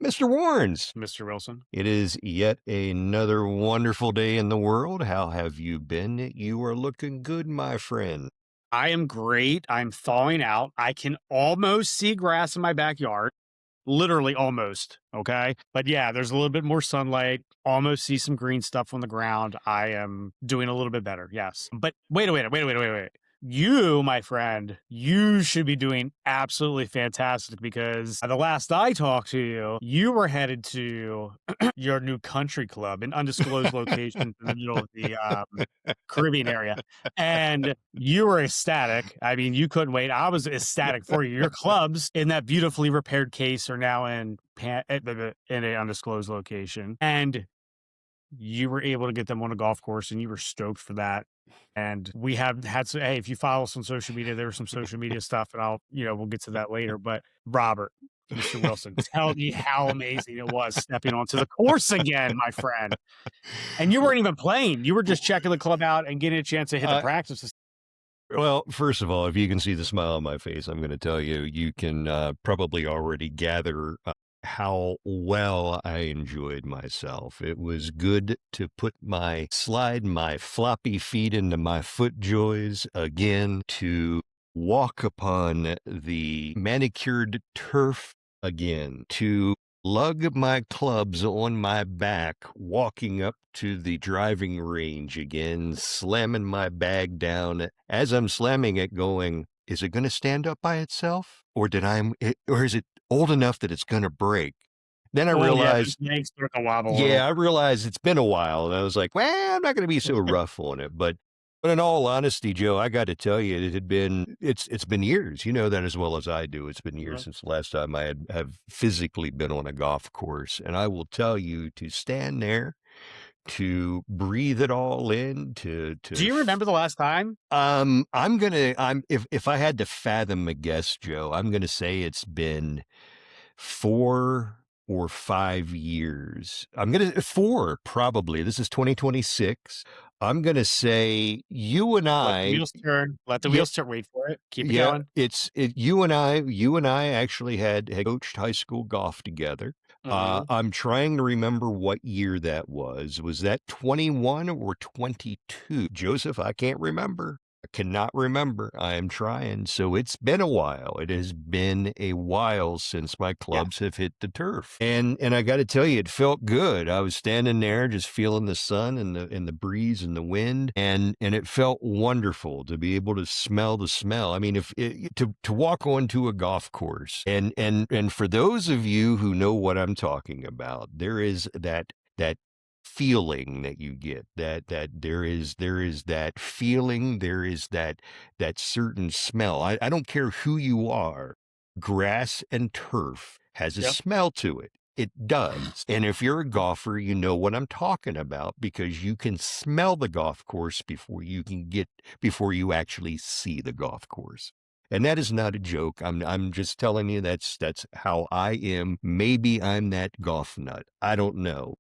Mr. Warrens. Mr. Wilson. It is yet another wonderful day in the world. How have you been? You are looking good, my friend. I am great. I'm thawing out. I can almost see grass in my backyard. Literally almost. Okay. But yeah, there's a little bit more sunlight. Almost see some green stuff on the ground. I am doing a little bit better. Yes. But wait. You, my friend, you should be doing absolutely fantastic because the last I talked to you, you were headed to your new country club, an undisclosed location in the middle of the Caribbean area. And you were ecstatic. I mean, you couldn't wait. I was ecstatic for you. Your clubs in that beautifully repaired case are now in an undisclosed location. And you were able to get them on a golf course and you were stoked for that. And we have had some, hey, if you follow us on social media, there was some social media stuff and we'll get to that later. But Robert, Mr. Wilson, tell me how amazing it was stepping onto the course again, my friend. And you weren't even playing. You were just checking the club out and getting a chance to hit the practice. Well, first of all, if you can see the smile on my face, I'm going to tell you, you can probably already gather how well I enjoyed myself. It was good to slide my floppy feet into my foot joys again, to walk upon the manicured turf again, to lug my clubs on my back, walking up to the driving range again, slamming my bag down. As I'm slamming it, going, is it going to stand up by itself? Or is it old enough that it's going to break? Then I realized, I realized it's been a while. And I was like, well, I'm not going to be so rough on it. But in all honesty, Joe, I got to tell you, it's been years. You know that as well as I do. It's been years since the last time I have physically been on a golf course. And I will tell you, to stand there, to breathe it all in, to Do you remember the last time? If I had to fathom a guess, Joe, I'm gonna say it's been 4 or 5 years. I'm gonna 4 probably. This is 2026. I'm gonna say you and Let the I. wheels turn. Let the wheels turn. Wait for it. Keep it going. You and I actually had coached high school golf together. I'm trying to remember what year that was. Was that 21 or 22? Joseph, I can't remember. I cannot remember. I am trying. So it's been a while. It has been a while since my clubs have hit the turf. And I got to tell you, it felt good. I was standing there just feeling the sun and the breeze and the wind. And it felt wonderful to be able to smell the smell. I mean, to walk onto a golf course and for those of you who know what I'm talking about, there is that feeling that you get, that there is that feeling, there is that certain smell. I don't care who you are. Grass and turf has a smell to it. It does. And if you're a golfer, you know what I'm talking about, because you can smell the golf course before you actually see the golf course. And that is not a joke. I'm just telling you that's how I am. Maybe I'm that golf nut. I don't know.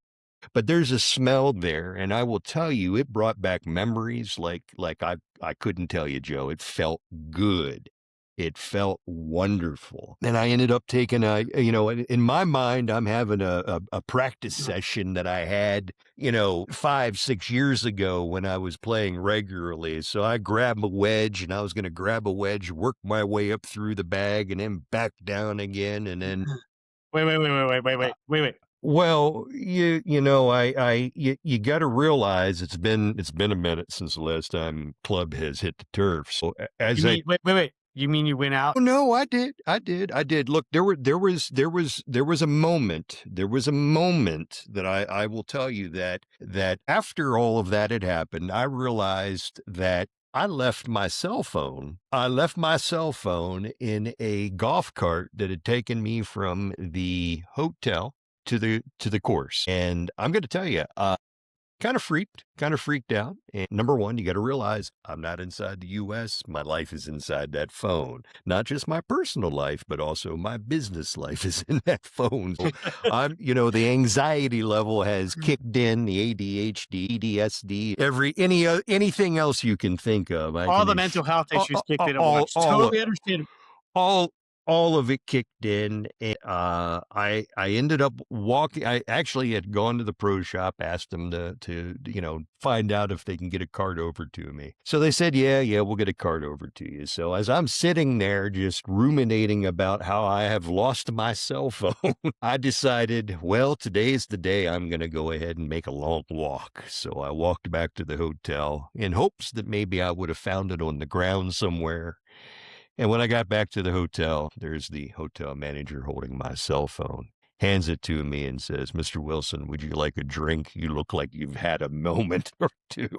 But there's a smell there, and I will tell you, it brought back memories like I couldn't tell you, Joe. It felt good. It felt wonderful. And I ended up taking in my mind, I'm having a practice session that I had, 5-6 years ago when I was playing regularly. So I grabbed a wedge, and I was going to grab a wedge, work my way up through the bag, and then back down again, and then. Wait. Well, you got to realize it's been a minute since the last time club has hit the turf. So wait. You mean you went out? Oh, no, I did. Look, there was a moment. There was a moment that I will tell you that after all of that had happened, I realized that I left my cell phone in a golf cart that had taken me from the hotel to the course. And I'm going to tell you, kind of freaked out. And number one, you got to realize I'm not inside the US. My life is inside that phone. Not just my personal life, but also my business life is in that phone. So the anxiety level has kicked in, the ADHD, EDSD, anything else you can think of. All the mental health issues kicked in at once. Totally understand. all of it kicked in, and, I ended up walking. I actually had gone to the pro shop, asked them to find out if they can get a card over to me. So they said, "Yeah, yeah, we'll get a card over to you." So as I'm sitting there just ruminating about how I have lost my cell phone, I decided, well, today's the day I'm gonna go ahead and make a long walk. So I walked back to the hotel in hopes that maybe I would have found it on the ground somewhere. And when I got back to the hotel, there's the hotel manager holding my cell phone, hands it to me and says, "Mr. Wilson, would you like a drink? You look like you've had a moment or two."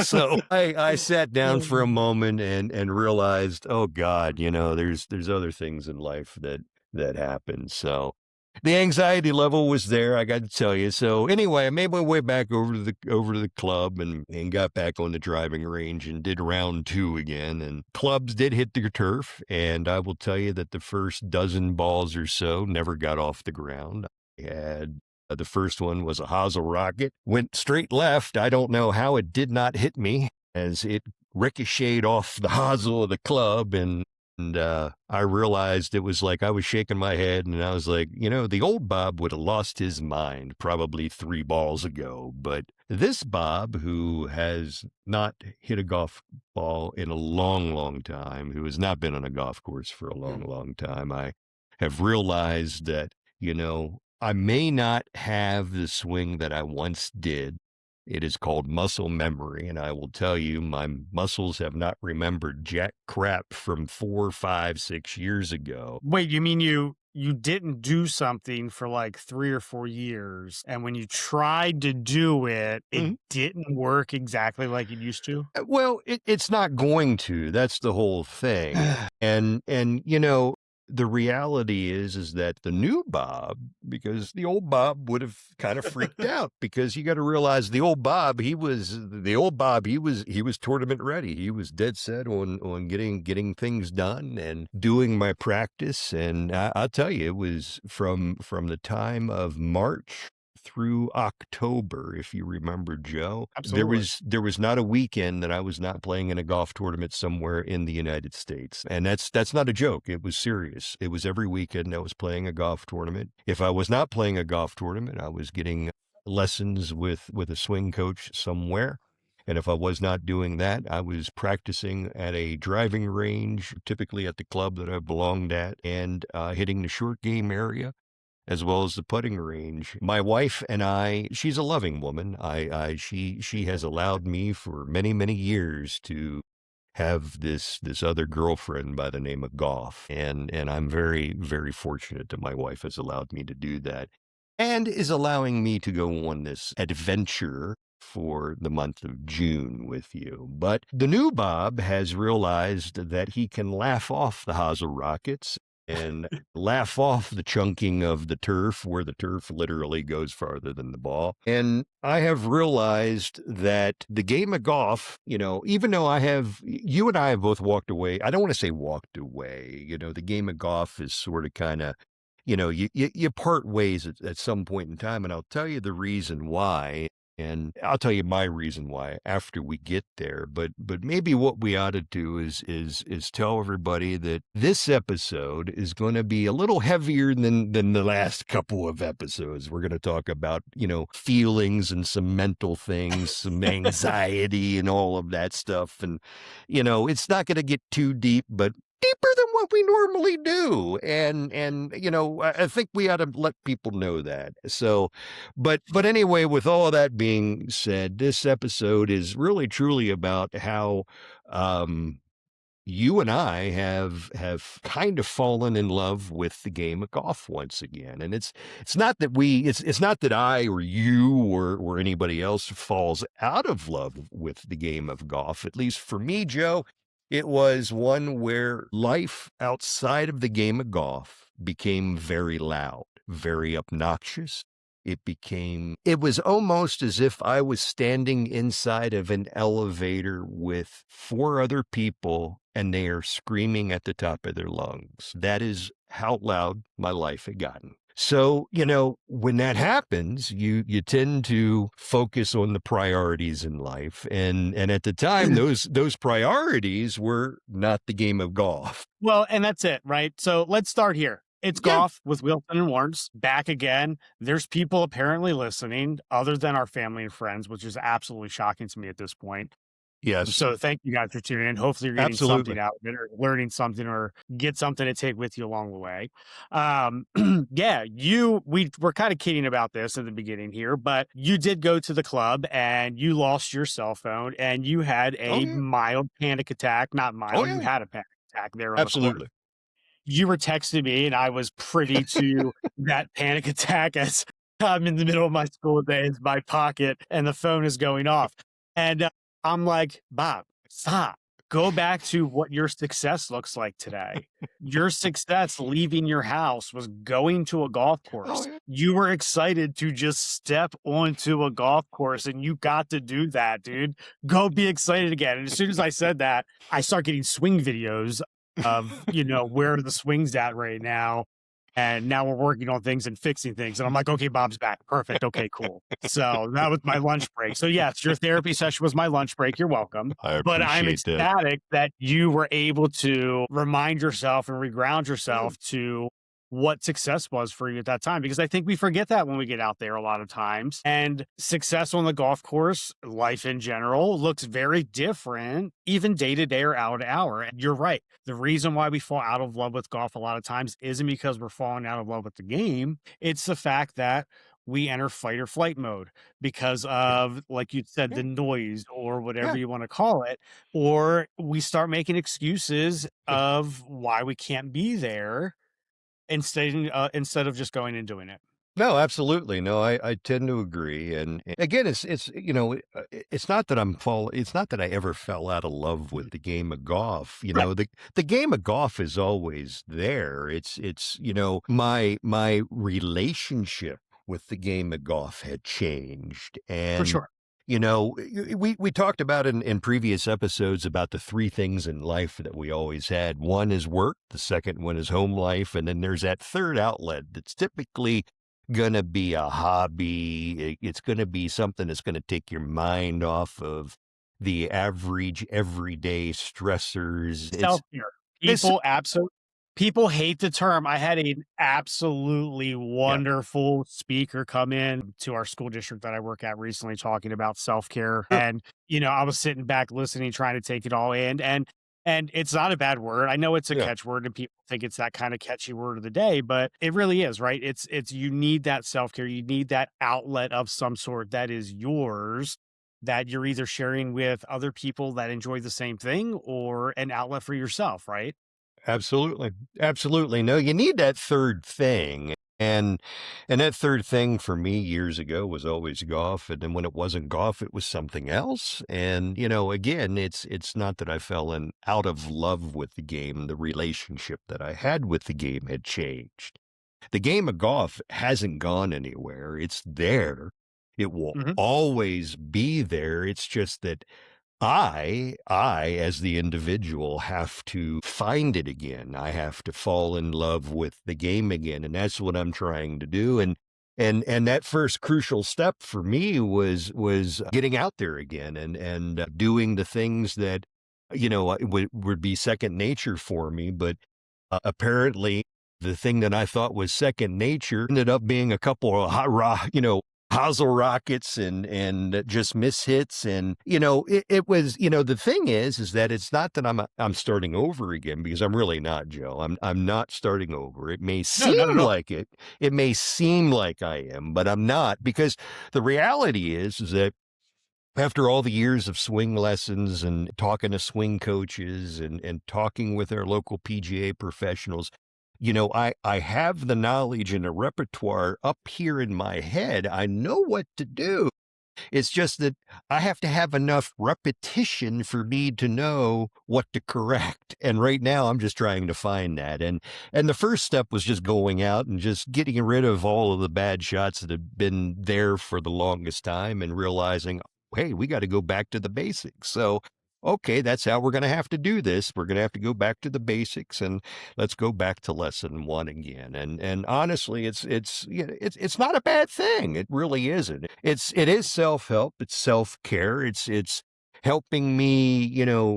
So I sat down for a moment and realized, oh God, there's other things in life that happen. So the anxiety level was there, I got to tell you. So anyway, I made my way back over to the club and got back on the driving range and did round two again. And clubs did hit the turf, and I will tell you that the first dozen balls or so never got off the ground. I had the first one was a hosel rocket, went straight left. I don't know how it did not hit me as it ricocheted off the hosel of the club and I realized it was like I was shaking my head and I was like, the old Bob would have lost his mind probably 3 balls ago. But this Bob, who has not hit a golf ball in a long, long time, who has not been on a golf course for a long, Mm. long time, I have realized that, I may not have the swing that I once did. It is called muscle memory, and I will tell you, my muscles have not remembered jack crap from 4, 5, 6 years ago. Wait, you mean you didn't do something for like 3 or 4 years, and when you tried to do it, it Mhm. didn't work exactly like it used to? Well, it's not going to. That's the whole thing. And the reality is that the new Bob, because the old Bob would have kind of freaked out because you got to realize the old Bob, he was tournament ready. He was dead set on getting things done and doing my practice. And I'll tell you, it was from the time of March through October, if you remember, Joe. There Absolutely. was there was not a weekend that I was not playing in a golf tournament somewhere in the United States. And that's not a joke. It was serious. It was every weekend I was playing a golf tournament. If I was not playing a golf tournament, I was getting lessons with a swing coach somewhere. And if I was not doing that, I was practicing at a driving range, typically at the club that I belonged at, and hitting the short game area as well as the putting range. My wife and she's a loving woman. She has allowed me for many, many years to have this other girlfriend by the name of Golf. And I'm very, very fortunate that my wife has allowed me to do that and is allowing me to go on this adventure for the month of June with you. But the new Bob has realized that he can laugh off the hosel rockets and laugh off the chunking of the turf where the turf literally goes farther than the ball. And I have realized that the game of golf, even though you and I have both walked away. I don't want to say walked away, the game of golf is sort of kind of, you part ways at some point in time. And I'll tell you the reason why. And I'll tell you my reason why after we get there. But maybe what we ought to do is tell everybody that this episode is going to be a little heavier than the last couple of episodes. We're going to talk about, feelings and some mental things, some anxiety and all of that stuff. And, it's not going to get too deep, but deeper than what we normally do. And I think we ought to let people know that. So but anyway, with all that being said, this episode is really truly about how um you and I have kind of fallen in love with the game of golf once again. And it's not that I or you or anybody else falls out of love with the game of golf. At least for me, Joe, it was one where life outside of the game of golf became very loud, very obnoxious. It was almost as if I was standing inside of an elevator with 4 other people and they are screaming at the top of their lungs. That is how loud my life had gotten. So, when that happens, you tend to focus on the priorities in life. And at the time, those priorities were not the game of golf. Well, and that's it, right? So let's start here. It's Yeah. golf with Wilson and Warnes back again. There's people apparently listening other than our family and friends, which is absolutely shocking to me at this point. Yes. So thank you guys for tuning in. Hopefully you're getting something Absolutely. out of it or learning something or get something to take with you along the way. Yeah, we were kind of kidding about this in the beginning here, but you did go to the club and you lost your cell phone and you had Oh a yeah. mild panic attack. Not Oh mild, you yeah. had a panic attack there on the court. Absolutely. You were texting me and I was privy to that panic attack as I'm in the middle of my school day, it's my pocket and the phone is going off. And I'm like, Bob, stop. Go back to what your success looks like today. Your success leaving your house was going to a golf Oh course. yeah. You were excited to just step onto a golf course and you got to do that, dude. Go be excited again. And as soon as I said that, I start getting swing videos of, where the swing's at right now. And now we're working on things and fixing things. And I'm like, okay, Bob's back. Perfect. Okay, cool. So that was my lunch break. So yes, your therapy session was my lunch break. You're welcome. I But I'm appreciate that. ecstatic that you were able to remind yourself and reground Yeah. yourself to what success was for you at that time. Because I think we forget that when we get out there a lot of times. And success on the golf course, life in general, looks very different, even day to day or hour to hour. And you're right. The reason why we fall out of love with golf a lot of times isn't because we're falling out of love with the game. It's the fact that we enter fight or flight mode because Yeah. of, like you said, Yeah. the noise or whatever Yeah. you want to call it. Or we start making excuses Yeah. of why we can't be there instead of just going and doing it. No, absolutely. No, I tend to agree. And again, it's not that it's not that I ever fell out of love with the game of golf. Right. The game of golf is always there. My relationship with the game of golf had changed. For And sure. we talked about in previous episodes about the three things in life that we always had. One is work, the second one is home life, and then there's that third outlet that's typically gonna be a hobby. It's gonna be something that's gonna take your mind off of the average everyday stressors. Self-care. It's People hate the term. I had an absolutely yeah, wonderful speaker come in to our school district that I work at recently talking about self-care. sure, And, I was sitting back listening, trying to take it all in. And it's not a bad word. I know it's a yeah. catchword and people think it's that kind of catchy word of the day, but it really is, right? It's you need that self-care. You need that outlet of some sort that is yours that you're either sharing with other people that enjoy the same thing or an outlet for yourself, right? Absolutely. Absolutely. No, you need that third thing. And that third thing for me years ago was always golf. And then when it wasn't golf, it was something else. And, again, it's not that I fell in out of love with the game. The relationship that I had with the game had changed. The game of golf hasn't gone anywhere. It's there. It will Mhm. always be there. It's just that as the individual, have to find it again. I have to fall in love with the game again, and that's what I'm trying to do. And that first crucial step for me was getting out there again and doing the things that would be second nature for me. But apparently, the thing that I thought was second nature ended up being a couple of Hazel rockets and just mishits. And, it was, the thing is that it's not that I'm starting over again, because I'm really not, Joe. I'm not starting over. It may No, not seem at all. like it. It may seem like I am, but I'm not, because the reality is that after all the years of swing lessons and talking to swing coaches and talking with our local PGA professionals, I have the knowledge and the repertoire up here in my head. I know what to do. It's just that I have to have enough repetition for me to know what to correct. And right now I'm just trying to find that. And the first step was just going out and just getting rid of all of the bad shots that have been there for the longest time and realizing, hey, we got to go back to the basics. So okay, that's how we're gonna have to do this. We're gonna have to go back to the basics and let's go back to lesson 1 again. And honestly, it's not a bad thing. It really isn't. It is self-help, it's self-care, it's helping me,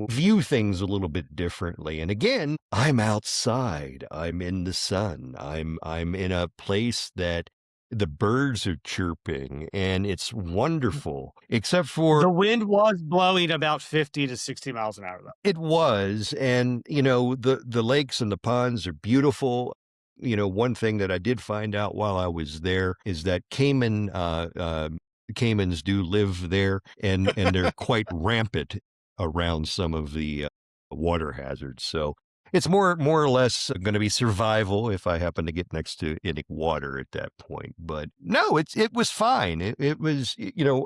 view things a little bit differently. And again, I'm outside. I'm in the sun. I'm in a place that the birds are chirping and it's wonderful, except for The wind was blowing about 50 to 60 miles an hour, though. it was, and, the lakes and the ponds are beautiful. One thing that I did find out while I was there is that caimans do live there, and they're quite rampant around some of the, water hazards, so it's more or less gonna be survival if I happen to get next to any water at that point, but no, it was fine. It was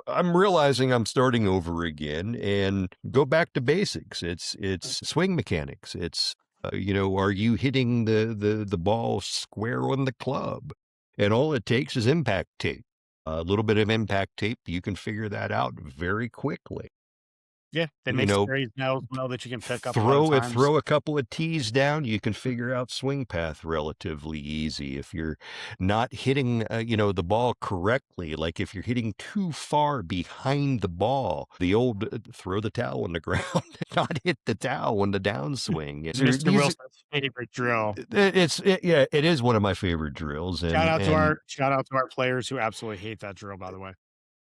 I'm realizing I'm starting over again and go back to basics. It's swing mechanics. It's, are you hitting the ball square on the club? And all it takes is impact tape. A little bit of impact tape, you can figure that out very quickly. Yeah, they You make know, sprays now as well that you can pick up a lot of times. throw a couple of tees down, you can figure out swing path relatively easy. If you're not hitting, the ball correctly, like if you're hitting too far behind the ball, the old throw the towel on the ground, not hit the towel on the downswing. Mr. Wilson's favorite drill. Yeah, it is one of my favorite drills, Shout out to our players who absolutely hate that drill, by the way.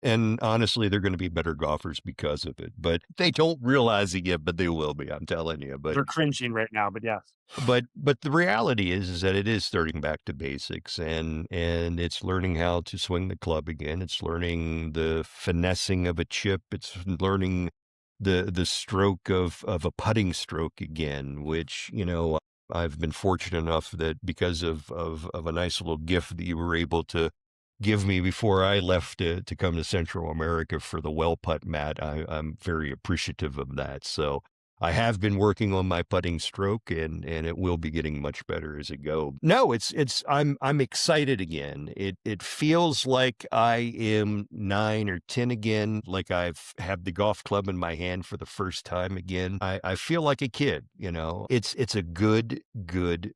and honestly, they're gonna be better golfers because of it, but they don't realize it yet, but they will be, I'm telling you, They're cringing right now, but yes. but the reality is that it is starting back to basics, and it's learning how to swing the club again, it's learning the finessing of a chip, it's learning the stroke of a putting stroke again, which, I've been fortunate enough that because of a nice little gift that you were able to give me before I left to come to Central America for the well putt mat. I'm very appreciative of that. So I have been working on my putting stroke and it will be getting much better as it go. No, I'm excited again. It feels like I am 9 or 10 again, like I've had the golf club in my hand for the first time again. I feel like a kid, It's a good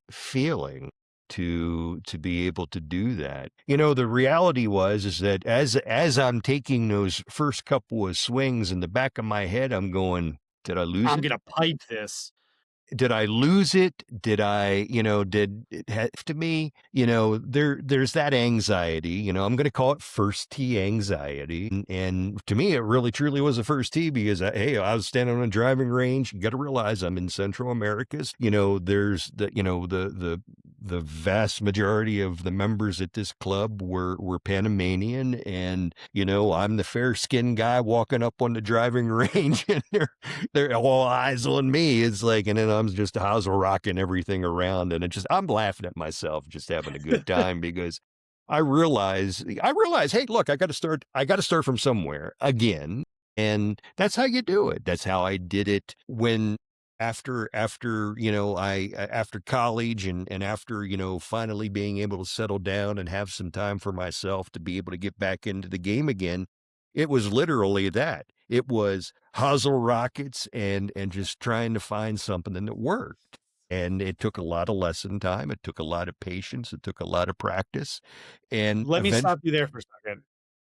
feeling to be able to do that. The reality is that as I'm taking those first couple of swings in the back of my head, I'm going, did I lose I'm it? gonna pipe this. Did I lose it? Did I, did it have to me? There's that anxiety, I'm going to call it first tee anxiety. And to me, it really truly was a first tee because, hey, I was standing on a driving range. You got to realize I'm in Central Americas. There's the vast majority of the members at this club were Panamanian. And, I'm the fair skinned guy walking up on the driving range and they're all eyes on me. It's like, and then I'm just houser rocking everything around, and I'm laughing at myself, just having a good time because I realize, hey, look, I got to start from somewhere again, and that's how you do it. That's how I did it when after after college and after finally being able to settle down and have some time for myself to be able to get back into the game again. It was literally that. It was hustle rockets and just trying to find something that worked. And it took a lot of lesson time. It took a lot of patience. It took a lot of practice. And Let me eventually, stop you there for a second,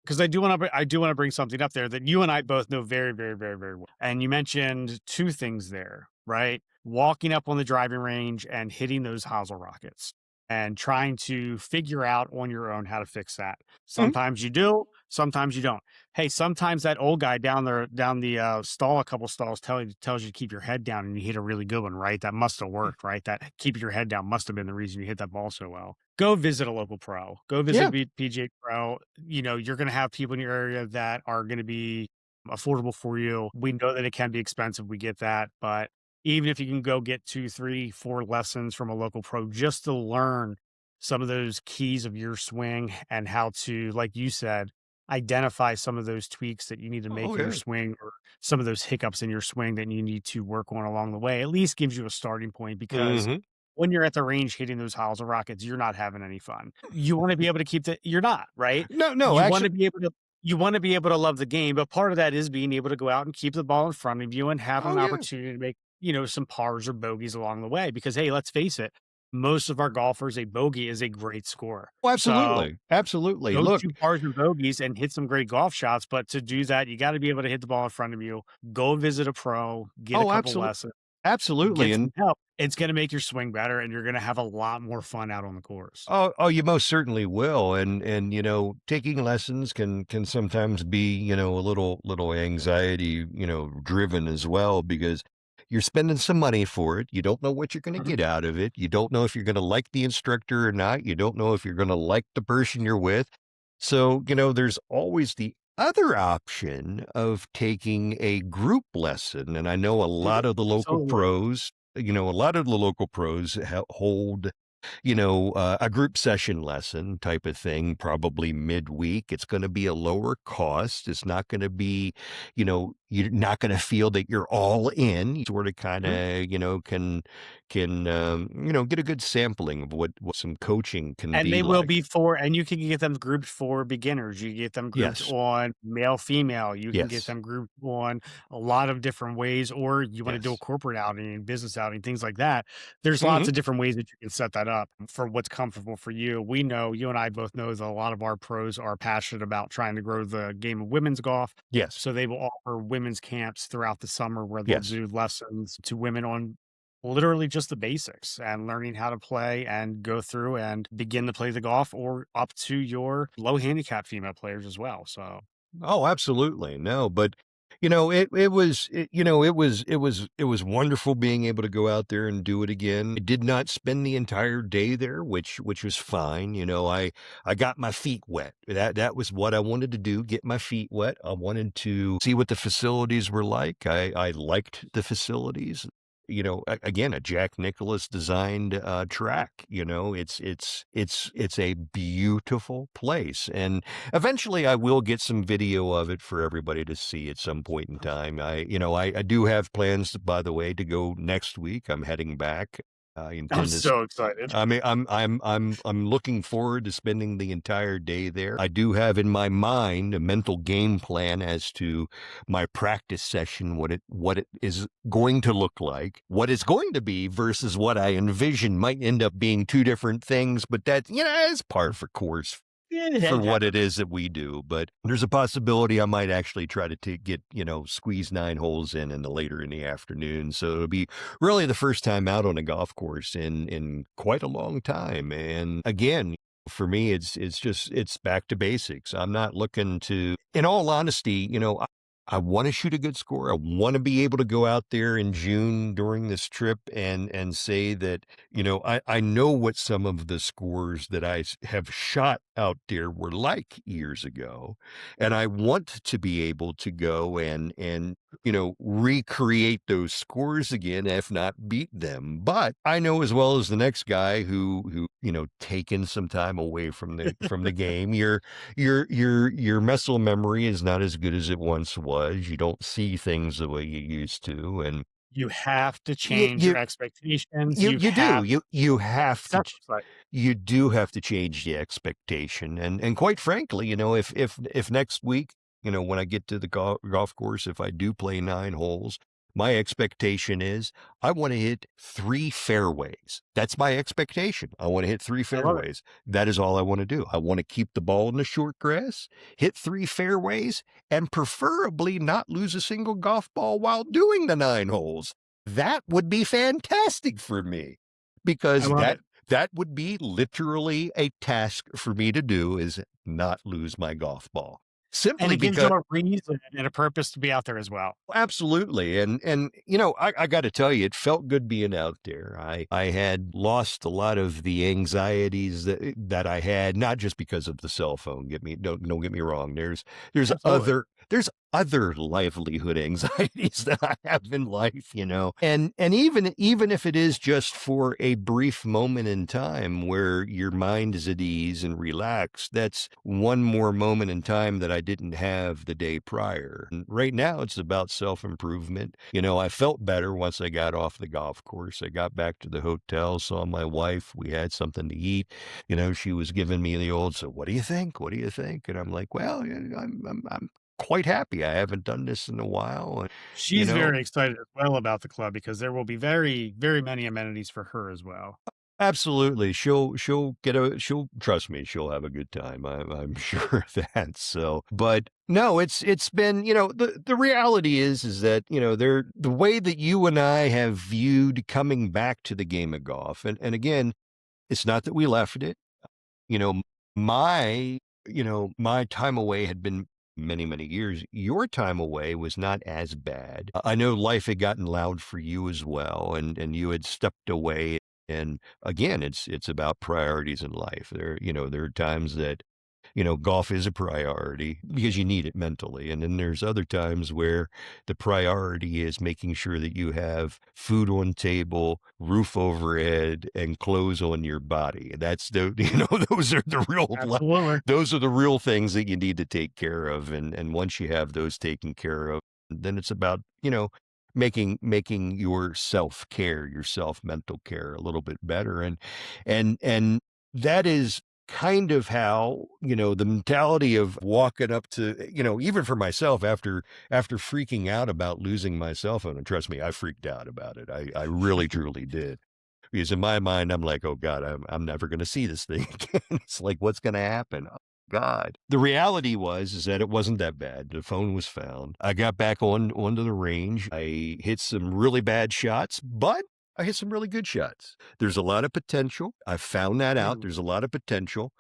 because I do wanna bring something up there that you and I both know very, very, very, very well. And you mentioned 2 things there, right? Walking up on the driving range and hitting those hosel rockets and trying to figure out on your own how to fix that. Sometimes you do, sometimes you don't. Hey, sometimes that old guy down the stall, a couple stalls tells you to keep your head down and you hit a really good one, right? That must have worked, right? That keep your head down must have been the reason you hit that ball so well. Go visit a local pro. Go visit yeah. a PGA pro. You're gonna have people in your area that are gonna be affordable for you. We know that it can be expensive, we get that, but even if you can go get 2, 3, 4 lessons from a local pro just to learn some of those keys of your swing and how to, like you said, identify some of those tweaks that you need to make Oh, in your yeah. swing or some of those hiccups in your swing that you need to work on along the way, at least gives you a starting point because Mhm. when you're at the range hitting those howls of rockets, you're not having any fun. You wanna be able to keep the you're not, right? No, no, You wanna actually be able to you wanna be able to love the game, but part of that is being able to go out and keep the ball in front of you and have Oh, an yeah. opportunity to make, some pars or bogeys along the way because, hey, let's face it, most of our golfers, a bogey is a great score. Oh, So, absolutely. Absolutely. go Look. shoot pars and bogeys and hit some great golf shots, but to do that, you gotta be able to hit the ball in front of you, go visit a pro, get a Oh, couple lessons, absolutely, get and some help. It's gonna make your swing better, and you're gonna have a lot more fun out on the course. you most certainly will, and, taking lessons can sometimes be, a little anxiety, driven as well because you're spending some money for it. You don't know what you're gonna Mhm. get out of it. You don't know if you're gonna like the instructor or not. You don't know if you're gonna like the person you're with. So, there's always the other option of taking a group lesson, and I know a Mhm. lot of the local Absolutely. pros, hold a group session lesson type of thing, probably midweek. It's going to be a lower cost. It's not going to be, you're not going to feel that you're all in. You sort of kind Mhm. of, get a good sampling of what some coaching can And be they will like. be for and you can get them grouped for beginners. You get them grouped Yes. on male, female. You can get Yes. them grouped on a lot of different ways, or you want to do a Yes. corporate outing, business outing, things like that. There's lots Hmm. of different ways that you can set that up for what's comfortable for you. We know, you and I both know that a lot of our pros are passionate about trying to grow the game of women's golf. Yes. So they will offer women's camps throughout the summer where they'll Yes. do lessons to women on literally just the basics and learning how to play and go through and begin to play the golf or up to your low handicap female players as well. So Oh, absolutely. No, but it was wonderful being able to go out there and do it again. I did not spend the entire day there, which was fine. I got my feet wet. That was what I wanted to do, get my feet wet. I wanted to see what the facilities were like. I liked the facilities. Again, a Jack Nicklaus designed track. It's a beautiful place, and eventually, I will get some video of it for everybody to see at some point in time. I do have plans, by the way, to go next week. I'm heading back. I I'm intend to so excited. I mean, I'm looking forward to spending the entire day there. I do have in my mind a mental game plan as to my practice session, what it is going to look like, what it's going to be versus what I envision might end up being two different things, but that, is par for course for It what happens. it is that we do. But there's a possibility I might actually try to get, squeeze 9 holes in the later in the afternoon. So it'll be really the first time out on a golf course in quite a long time. And again, for me, it's back to basics. I'm not looking to, in all honesty, I want to shoot a good score. I want to be able to go out there in June during this trip and say that, I know what some of the scores that have shot out there were like years ago. And I want to be able to go and recreate those scores again, if not beat them. But I know as well as the next guy who taken some time away from the game. Your muscle memory is not as good as it once was. You don't see things the way you used to, and You have to you change you your expectations. you You you do. have You have to sacrifice. you do have to change the expectation, and quite frankly, if next week, when I get to the golf course, if I do play 9 holes, my expectation is I want to hit 3 fairways. That's my expectation. I want to hit three I love it. fairways. That is all I want to do. I want to keep the ball in the short grass, hit 3 fairways, and preferably not lose a single golf ball while doing the 9 holes. That would be fantastic for me I because love it. that would be literally a task for me to do is not lose my golf ball. And Simply it gives you because a reason and a purpose to be out there as well. absolutely. And I gotta tell you, it felt good being out there. I had lost a lot of the anxieties that I had, not just because of the cell phone. Don't get me wrong. There's Absolutely. other there's other livelihood anxieties that I have in life, you know. And even if it is just for a brief moment in time where your mind is at ease and relaxed, that's one more moment in time that I didn't have the day prior. And right now it's about self-improvement. You know, I felt better once I got off the golf course. I got back to the hotel, saw my wife, we had something to eat. You know, she was giving me the old, "So what do you think? What do you think?" And I'm like, "Well, yeah, I'm quite happy. I haven't done this in a while." And, you She's know, very excited as well about the club because there will be very, very many amenities for her as well. absolutely. She'll trust me, she'll have a good time. I'm sure of that. So, but no, it's been, you know, the reality is that, you know, the way that you and I have viewed coming back to the game of golf, and again, it's not that we left it. You know, my my time away had been many, many years. Your time away was not as bad. I know life had gotten loud for you as well, and you had stepped away. And again, it's about priorities in life. There are times that, you know, golf is a priority because you need it mentally. And then there's other times where the priority is making sure that you have food on table, roof overhead, and clothes on your body. That's the, you know, Absolutely. those are the real things that you need to take care of. And once you have those taken care of, then it's about, you know, making your self-care, your self-mental care a little bit better. And that is kind of how, you know, the mentality of walking up to, you know, even for myself after freaking out about losing my cell phone, and trust me, I freaked out about it. I really truly did. Because in my mind, I'm like, "Oh god, I'm never gonna see this thing again." It's like, "What's gonna happen?" Oh god. The reality is that it wasn't that bad. The phone was found. I got back onto the range. I hit some really bad shots, but I hit some really good shots. There's a lot of potential. I found that out. Mhm. There's a lot of potential.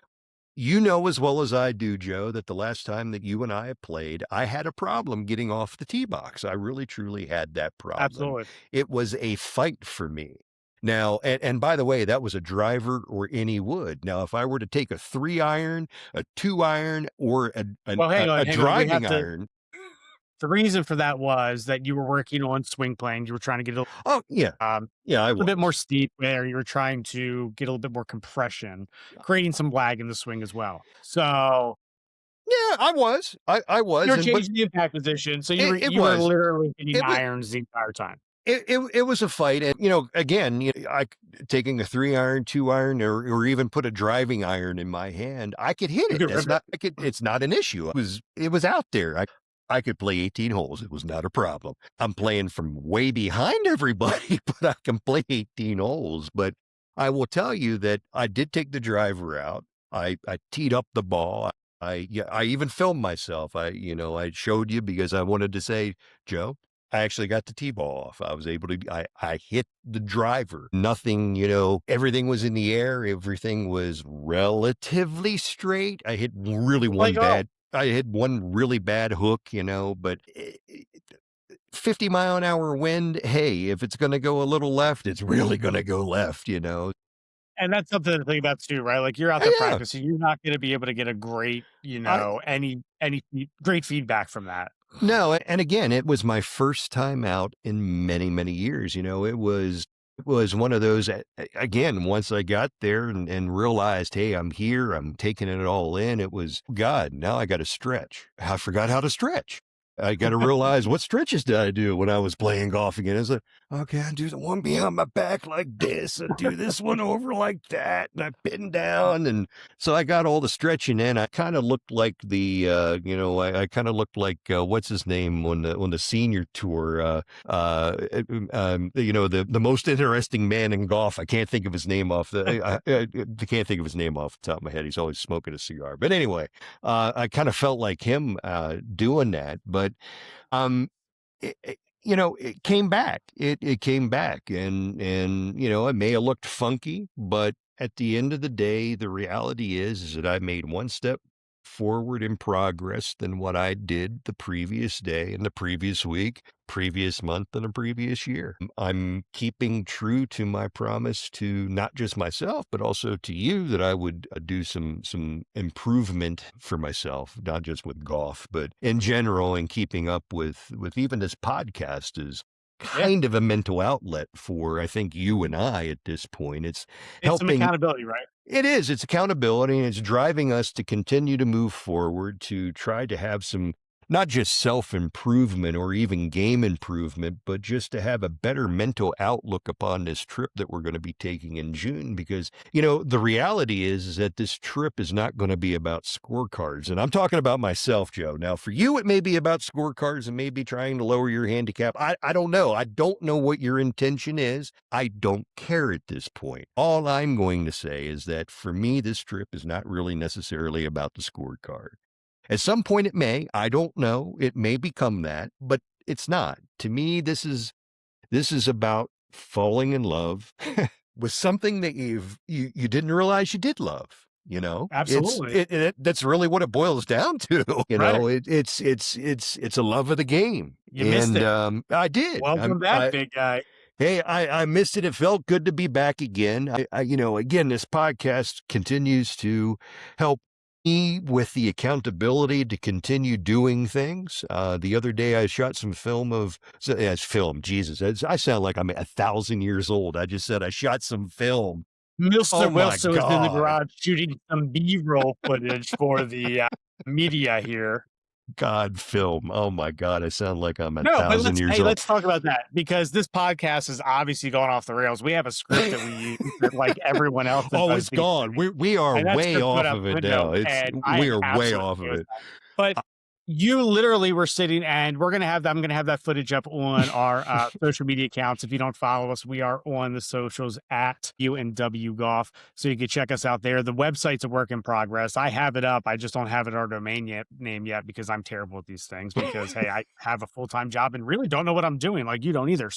You know as well as I do, Joe, that the last time that you and I played, I had a problem getting off the tee box. I really truly had that problem. Absolutely. It was a fight for me. Now, and by the way, that was a driver or any wood. Now, if I were to take a 3 iron, a 2 iron, or Well, a hang on. We driving have to. iron. The reason for that was that you were working on swing plane. You were trying to get Oh yeah. Yeah, I a little bit more was. steep where you were trying to get a little bit more compression, creating some lag in the swing as well. So Yeah, I was. I you was. were And but changing the impact position. So it you were was. literally hitting It was irons the entire time. it was a fight. And, you know, again, taking a 3 iron, 2 iron, or even put a driving iron in my hand, I could hit You it. could That's rip it. not, it's not an issue. It was out there. I could play 18 holes. It was not a problem. I'm playing from way behind everybody, but I can play 18 holes. But I will tell you that I did take the driver out. I teed up the ball. I even filmed myself. I showed you because I wanted to say, Joe, I actually got the T-ball off. I was able to, I hit the driver. Nothing, you know, everything was in the air. Everything was relatively straight. Like, oh, I hit one really bad hook, you know, but 50-mile-an-hour wind. Hey, if it's going to go a little left, it's really going to go left, you know. and that's something to think about too, right? Like you're out there Yeah. practicing, you're not going to be able to get a great, I, great feedback from that. No, and again, it was my first time out in many, many years. You know, it was one of those again, once I got there and realized, hey, I'm here, I'm taking it all in. It was God, now I got to stretch. I forgot how to stretch. I got to realize what stretches did I do when I was playing golf again. It's like, okay, I do the one behind my back like this, I do this one over like that, and I pin down. And so I got all the stretching in. I kind of looked like I kind of looked like what's his name on the senior tour. The most interesting man in golf. I can't think of his name off the. I can't think of his name off the top of my head. He's always smoking a cigar. But anyway, I kind of felt like him doing that. But it came back. It came back, and it may have looked funky, but at the end of the day, the reality is that I made one step forward in progress than what I did the previous day and the previous week, previous month, and the previous year. I'm keeping true to my promise to not just myself, but also to you that I would do some improvement for myself, not just with golf, but in general, and keeping up with even this podcast is Yeah. kind of a mental outlet for, I think, you and I at this point. It's It's some helping. accountability, right? It is. It's accountability, and it's driving us to continue to move forward, to try to have some, not just self-improvement or even game improvement, but just to have a better mental outlook upon this trip that we're going to be taking in June. Because, the reality is that this trip is not going to be about scorecards. And I'm talking about myself, Joe. Now, for you, it may be about scorecards and maybe trying to lower your handicap. I don't know. I don't know what your intention is. I don't care at this point. All I'm going to say is that for me, this trip is not really necessarily about the scorecard. At some point it may, I don't know. It may become that, but it's not. To me, this is about falling in love with something that you didn't realize you did love. Absolutely. That's really what it boils down to. Right. It's a love of the game, You missed and it. I did. Welcome back, big guy. Hey, I missed it. It felt good to be back again. Again, this podcast continues to help me with the accountability to continue doing things. The other day, I shot some film it's film. Jesus, I sound like I'm 1,000 years old. I just said I shot some film. Mr. Oh my Wilson was in the God. garage shooting some B-roll footage for the media here. God, film. Oh my God. I sound like I'm a No, but 1,000 years old. let's talk about that, because this podcast is obviously going off the rails. We have a script that we use that, like everyone else that Oh, does it's these gone. things, We are and that way script went off out of the it window, now. and I We am are way absolutely off okay of with it. that. But you literally were sitting, and I'm going to have that footage up on our social media accounts. If you don't follow us, we are on the socials at UNW Golf, so you can check us out there. The website's a work in progress. I have it up. I just don't have it our name yet because I'm terrible at these things. Because hey, I have a full-time job and really don't know what I'm doing, like you don't either.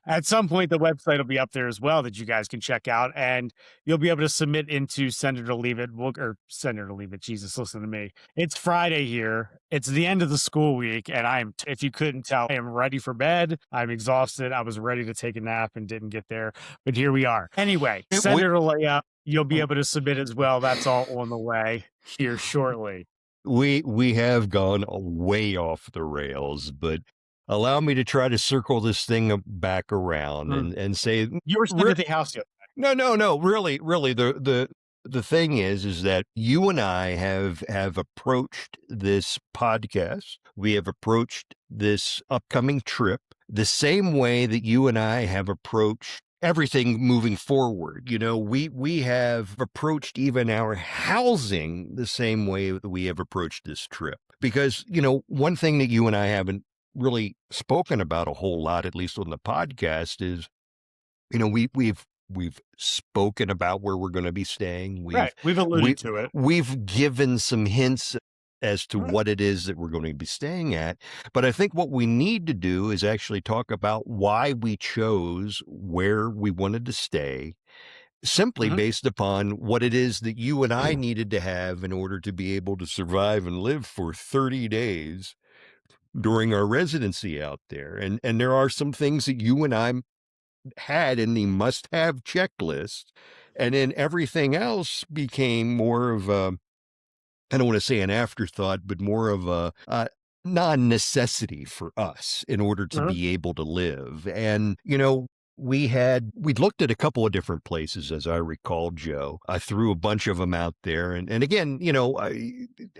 At some point, the website will be up there as well that you guys can check out, and you'll be able to submit into Send It or Leave It. Or Send It or Leave It. Jesus, listen to me. It's Friday here. It's the end of the school week, and if you couldn't tell, I am ready for bed. I'm exhausted. I was ready to take a nap and didn't get there, but here we are. Anyway, send We, it or layup. You'll be able to submit as well. That's all on the way here shortly. we have gone way off the rails, but allow me to try to circle this thing back around and say, You were staying at the house yet? no, really, the thing is that you and I have approached this podcast. We have approached this upcoming trip the same way that you and I have approached everything moving forward. We have approached even our housing the same way that we have approached this trip. Because, one thing that you and I haven't really spoken about a whole lot, at least on the podcast, is, we've spoken about where we're going to be staying. We've alluded to it. We've given some hints as to what it is that we're going to be staying at. But I think what we need to do is actually talk about why we chose where we wanted to stay, simply based upon what it is that you and I needed to have in order to be able to survive and live for 30 days during our residency out there. And there are some things that you and I had in the must-have checklist, and then everything else became more of a, I don't want to say an afterthought, but more of a non-necessity for us in order to be able to live. And, we'd looked at a couple of different places, as I recall, Joe. I threw a bunch of them out there. And again,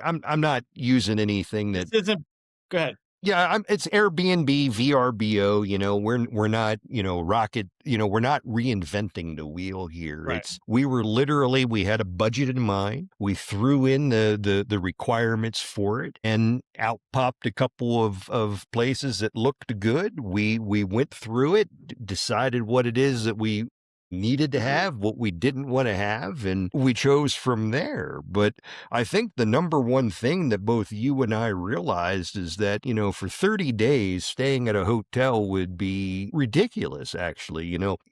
I'm not using anything that isn't. Go ahead. Yeah, it's Airbnb, VRBO. We're not, we're not reinventing the wheel here. Right. We had a budget in mind. We threw in the requirements for it, and out popped a couple of places that looked good. We went through it, decided what it is that we needed to have, what we didn't want to have, and we chose from there. But I think the number one thing that both you and I realized is that, for 30 days, staying at a hotel would be ridiculous, actually.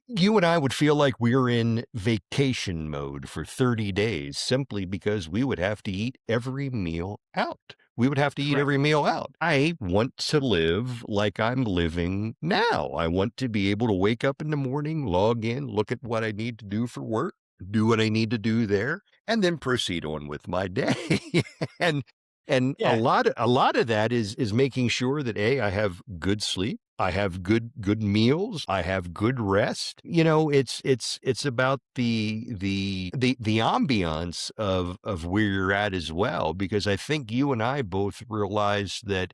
You and I would feel like we were in vacation mode for 30 days simply because we would have to eat every meal out. We would have to eat Correct. every meal out. I want to live like I'm living now. I want to be able to wake up in the morning, log in, look at what I need to do for work, do what I need to do there, and then proceed on with my day. and and a Yeah. lot of a lot of that is making sure that I have good sleep, I have good meals, I have good rest. It's about the ambiance of where you're at as well, because I think you and I both realized that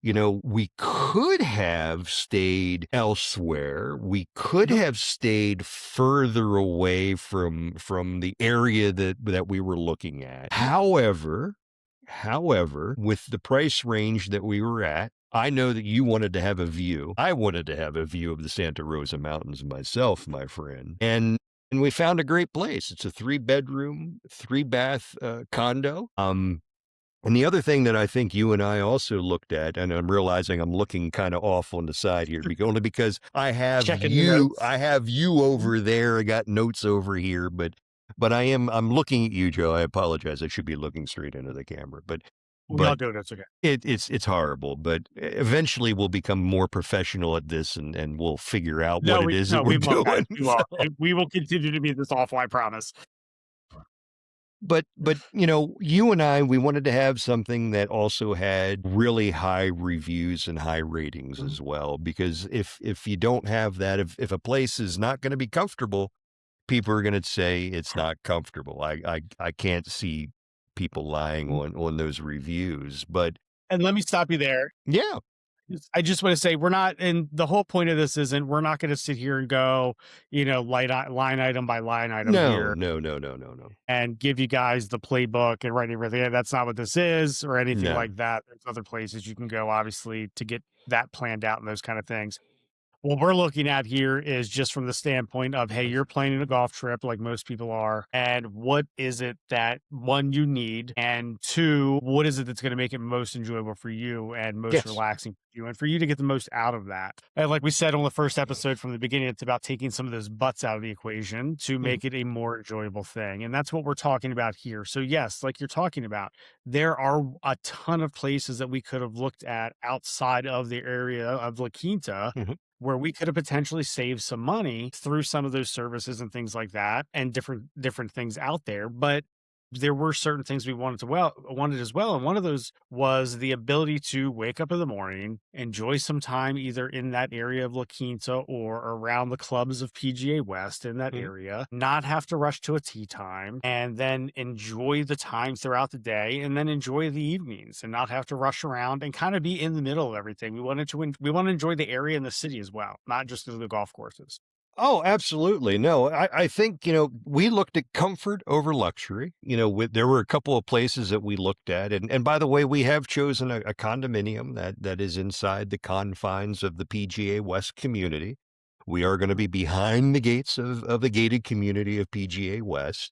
we could have stayed elsewhere. We could Mhm. have stayed further away from the area that we were looking at. However, with the price range that we were at, I know that you wanted to have a view. I wanted to have a view of the Santa Rosa Mountains myself, my friend. And we found a great place. It's a 3-bedroom, 3-bath condo. And the other thing that I think you and I also looked at, and I'm realizing I'm looking kind of off on the side here, only because Checking the notes. I have you Mhm. over there. I got notes over here, but I'm looking at you, Joe. I apologize. I should be looking straight into the camera, We all but do it. It's okay. it's horrible. But eventually we'll become more professional at this, and we'll figure out what No, it we is that no, we're we won't, guys. doing. We won't. We will continue to be this awful, I promise. But you and I, we wanted to have something that also had really high reviews and high ratings Mhm. as well, because if you don't have that, if a place is not going to be comfortable, people are going to say it's not comfortable. I can't see people lying Mhm. on those reviews. But And let me stop you there. yeah, I just want to say we're not, and the whole point of this isn't, we're not going to sit here and go, line item by line item no, here no, no, no, no, no, and give you guys the playbook and write everything. That's not what this is or anything no. like that. There's other places you can go, obviously, to get that planned out and those kind of things. What we're looking at here is just from the standpoint of, hey, you're planning a golf trip like most people are. And what is it that, one, you need? And two, what is it that's going to make it most enjoyable for you and most Yes. relaxing for you and for you to get the most out of that? And like we said on the first episode from the beginning, it's about taking some of those butts out of the equation to Mhm. make it a more enjoyable thing. And that's what we're talking about here. So, yes, like you're talking about, there are a ton of places that we could have looked at outside of the area of La Quinta Mhm. where we could have potentially saved some money through some of those services and things like that and different things out there. But there were certain things we wanted as well. And one of those was the ability to wake up in the morning, enjoy some time either in that area of La Quinta or around the clubs of PGA West in that Mhm. area, not have to rush to a tea time, and then enjoy the time throughout the day and then enjoy the evenings and not have to rush around and kind of be in the middle of everything. We want to enjoy the area and the city as well, not just the golf courses. Oh, absolutely. No, I think, we looked at comfort over luxury. There were a couple of places that we looked at. And by the way, we have chosen a condominium that is inside the confines of the PGA West community. We are going to be behind the gates of the gated community of PGA West.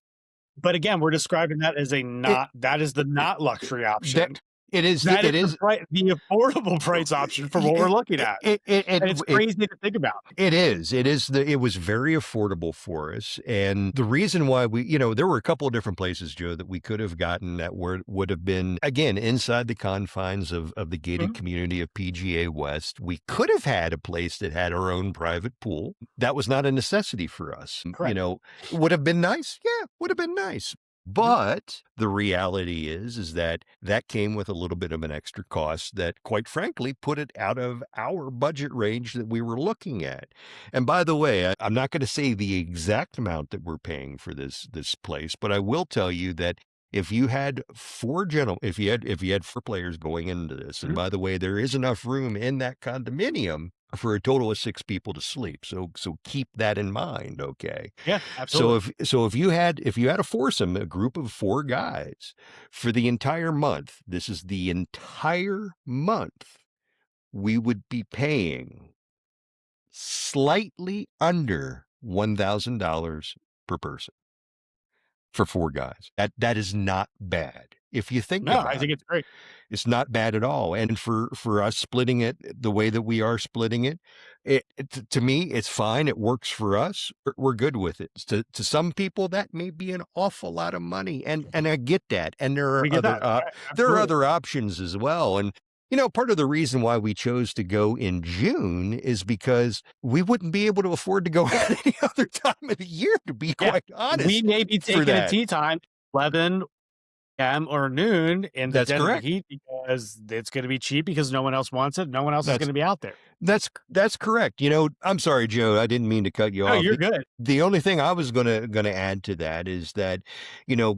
But again, we're describing that as It, that is the not luxury that option. it is, That is it is, the affordable price option for what we're looking at. And it's it, crazy to think about. It is. It was very affordable for us. And the reason why there were a couple of different places, Joe, that we could have gotten that would have been, again, inside the confines of the gated Mhm. community of PGA West. We could have had a place that had our own private pool. That was not a necessity for us. Correct. Would have been nice. Yeah, would have been nice. Mhm. But the reality is that came with a little bit of an extra cost that, quite frankly, put it out of our budget range that we were looking at. And by the way, I'm not going to say the exact amount that we're paying for this place, but I will tell you that if you had if you had 4 players going into this, and Mhm. by the way, there is enough room in that condominium for a total of 6 people to sleep. So keep that in mind, okay? Yeah, So absolutely. if you had a foursome, a group of 4 guys for the entire month, this is the entire month, we would be paying slightly under $1,000 per person for 4 guys. That is not bad if you think No, I about think it. it's great. It's not bad at all, and for us splitting it the way that we are splitting it, to me, it's fine, it works for us, we're good with it. To some people, that may be an awful lot of money, and I get that, and We get that. there are Absolutely. other options as well, and, part of the reason why we chose to go in June is because we wouldn't be able to afford to go at any other time of the year, to be Yeah. quite We honest, may be for taking a that. tea time 11 p.m. or noon in the That's dead of the correct. heat because it's gonna be cheap because no one else wants it. No one else is That's gonna be out there. That's correct. I'm sorry, Joe, I didn't mean to cut you No, off. you're good. The only thing I was gonna add to that is that,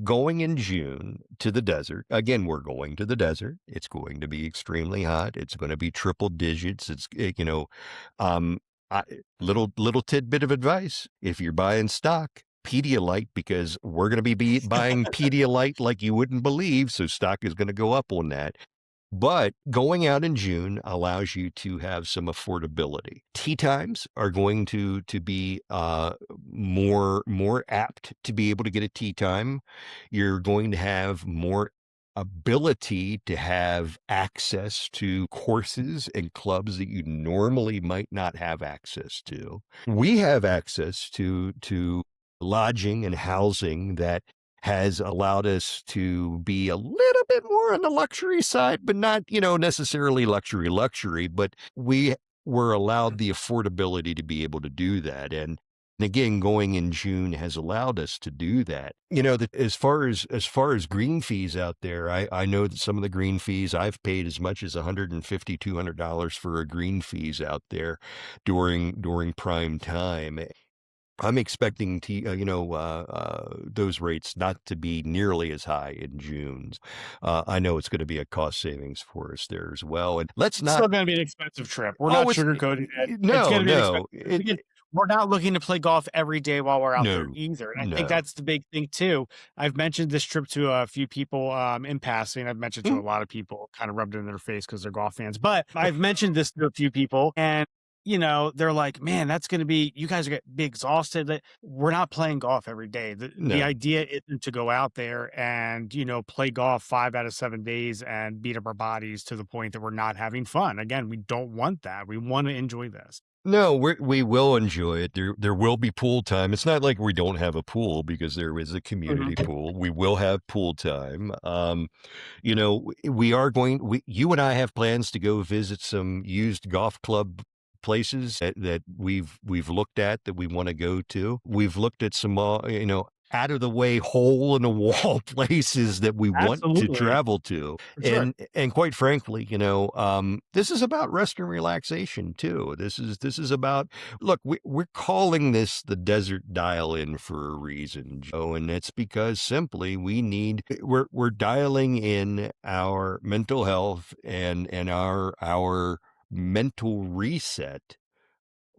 going in June to the desert, again, we're going to the desert. It's going to be extremely hot. It's gonna be triple digits. Um, I, little tidbit of advice. If you're buying stock, Pedialyte, because we're gonna be buying Pedialyte like you wouldn't believe. So stock is gonna go up on that. But going out in June allows you to have some affordability. Tea times are going to be more apt to be able to get a tea time. You're going to have more ability to have access to courses and clubs that you normally might not have access to. We have access to lodging and housing that has allowed us to be a little bit more on the luxury side, but not, necessarily luxury, but we were allowed the affordability to be able to do that. And again, going in June has allowed us to do that. As far as green fees out there, I know that some of the green fees I've paid as much as $150, $200 for a green fees out there during prime time. I'm expecting those rates not to be nearly as high in June. I know it's going to be a cost savings for us there as well. And let's It's not. still gonna be an expensive trip. We're not Oh, it's sugarcoating it. It's no, gonna be an no, expensive trip. We're not looking to play golf every day while we're out there no, either, and I think no. that's the big thing too. I've mentioned this trip to a few people, in passing. I've mentioned to a Mm, lot of people, kind of rubbed it in their face because 'cause they're golf fans, but I've mentioned this to a few people, and, they're like, "Man, that's gonna be you guys are gonna be exhausted." That we're not playing golf every day. The no. idea isn't to go out there and, play golf 5 out of 7 days and beat up our bodies to the point that we're not having fun. Again, we don't want that. We wanna enjoy this. No, we will enjoy it. There will be pool time. It's not like we don't have a pool because there is a community Mhm. pool. We will have pool time. We are you and I have plans to go visit some used golf club places that we've looked at that we want to go to. We've looked at some, out of the way hole in the wall places that we want to Absolutely, travel to. for sure. And quite frankly, this is about rest and relaxation too. This is about, look, we're calling this the desert dial-in for a reason, Joe, and it's because simply we're dialing in our mental health and our mental reset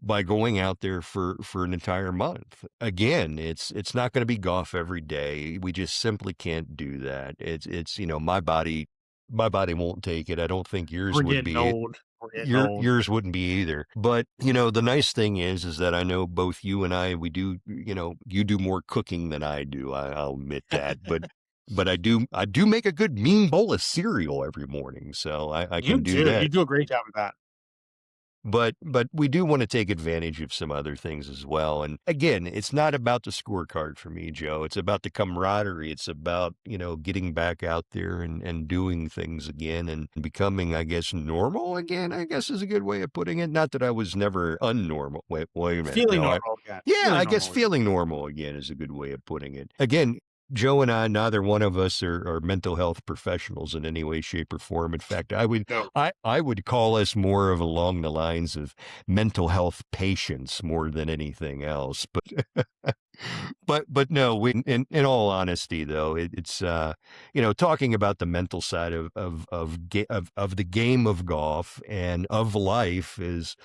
by going out there for an entire month. Again, it's not going to be golf every day. We just simply can't do that. It's my body won't take it. I don't think yours We're would getting be. old. We're getting Your old. yours wouldn't be either. But, the nice thing is that I know both you and I, we do, you do more cooking than I do. I'll admit that. But I do make a good mean bowl of cereal every morning, so I You can do do. You that. do a great job of that. But we do want to take advantage of some other things as well. And again, it's not about the scorecard for me, Joe. It's about the camaraderie. It's about, getting back out there and doing things again and becoming, I guess, normal again, I guess is a good way of putting it. Not that I was never unnormal. Wait a minute. Feeling No, normal again. yeah, I Feeling guess normal again. feeling normal again is a good way of putting it. Again, Joe and I, neither one of us are mental health professionals in any way, shape, or form. In fact, I would No. I would call us more of along the lines of mental health patients more than anything else. But no, in all honesty, though, it's talking about the mental side of the game of golf and of life is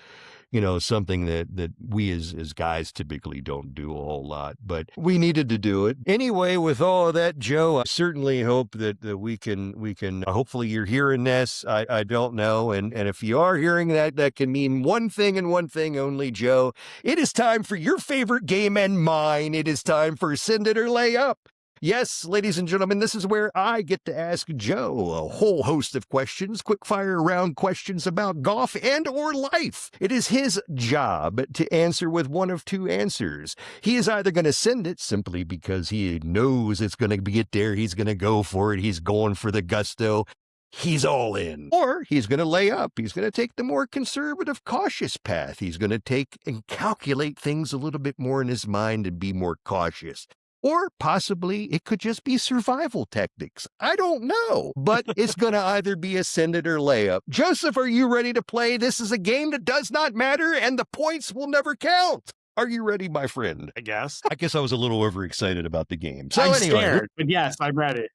something that we as guys typically don't do a whole lot, but we needed to do it. Anyway, with all of that, Joe, I certainly hope that we can hopefully you're hearing this. I don't know. And if you are hearing that, that can mean one thing and one thing only, Joe. It is time for your favorite game and mine. It is time for Send It or Lay Up. Yes, ladies and gentlemen, this is where I get to ask Joe a whole host of questions, quick-fire round questions about golf and or life. It is his job to answer with one of two answers. He is either going to send it simply because he knows it's going to get there, he's going to go for it, he's going for the gusto, he's all in. Or he's going to lay up. He's going to take the more conservative, cautious path. He's going to take and calculate things a little bit more in his mind and be more cautious. Or possibly it could just be survival tactics. I don't know, but it's going to either be a send it or layup. Joseph, are you ready to play? This is a game that does not matter and the points will never count. Are you ready, my friend? I guess. I guess I was a little overexcited about the game. So I'm anyway, scared, but yes, I'm ready.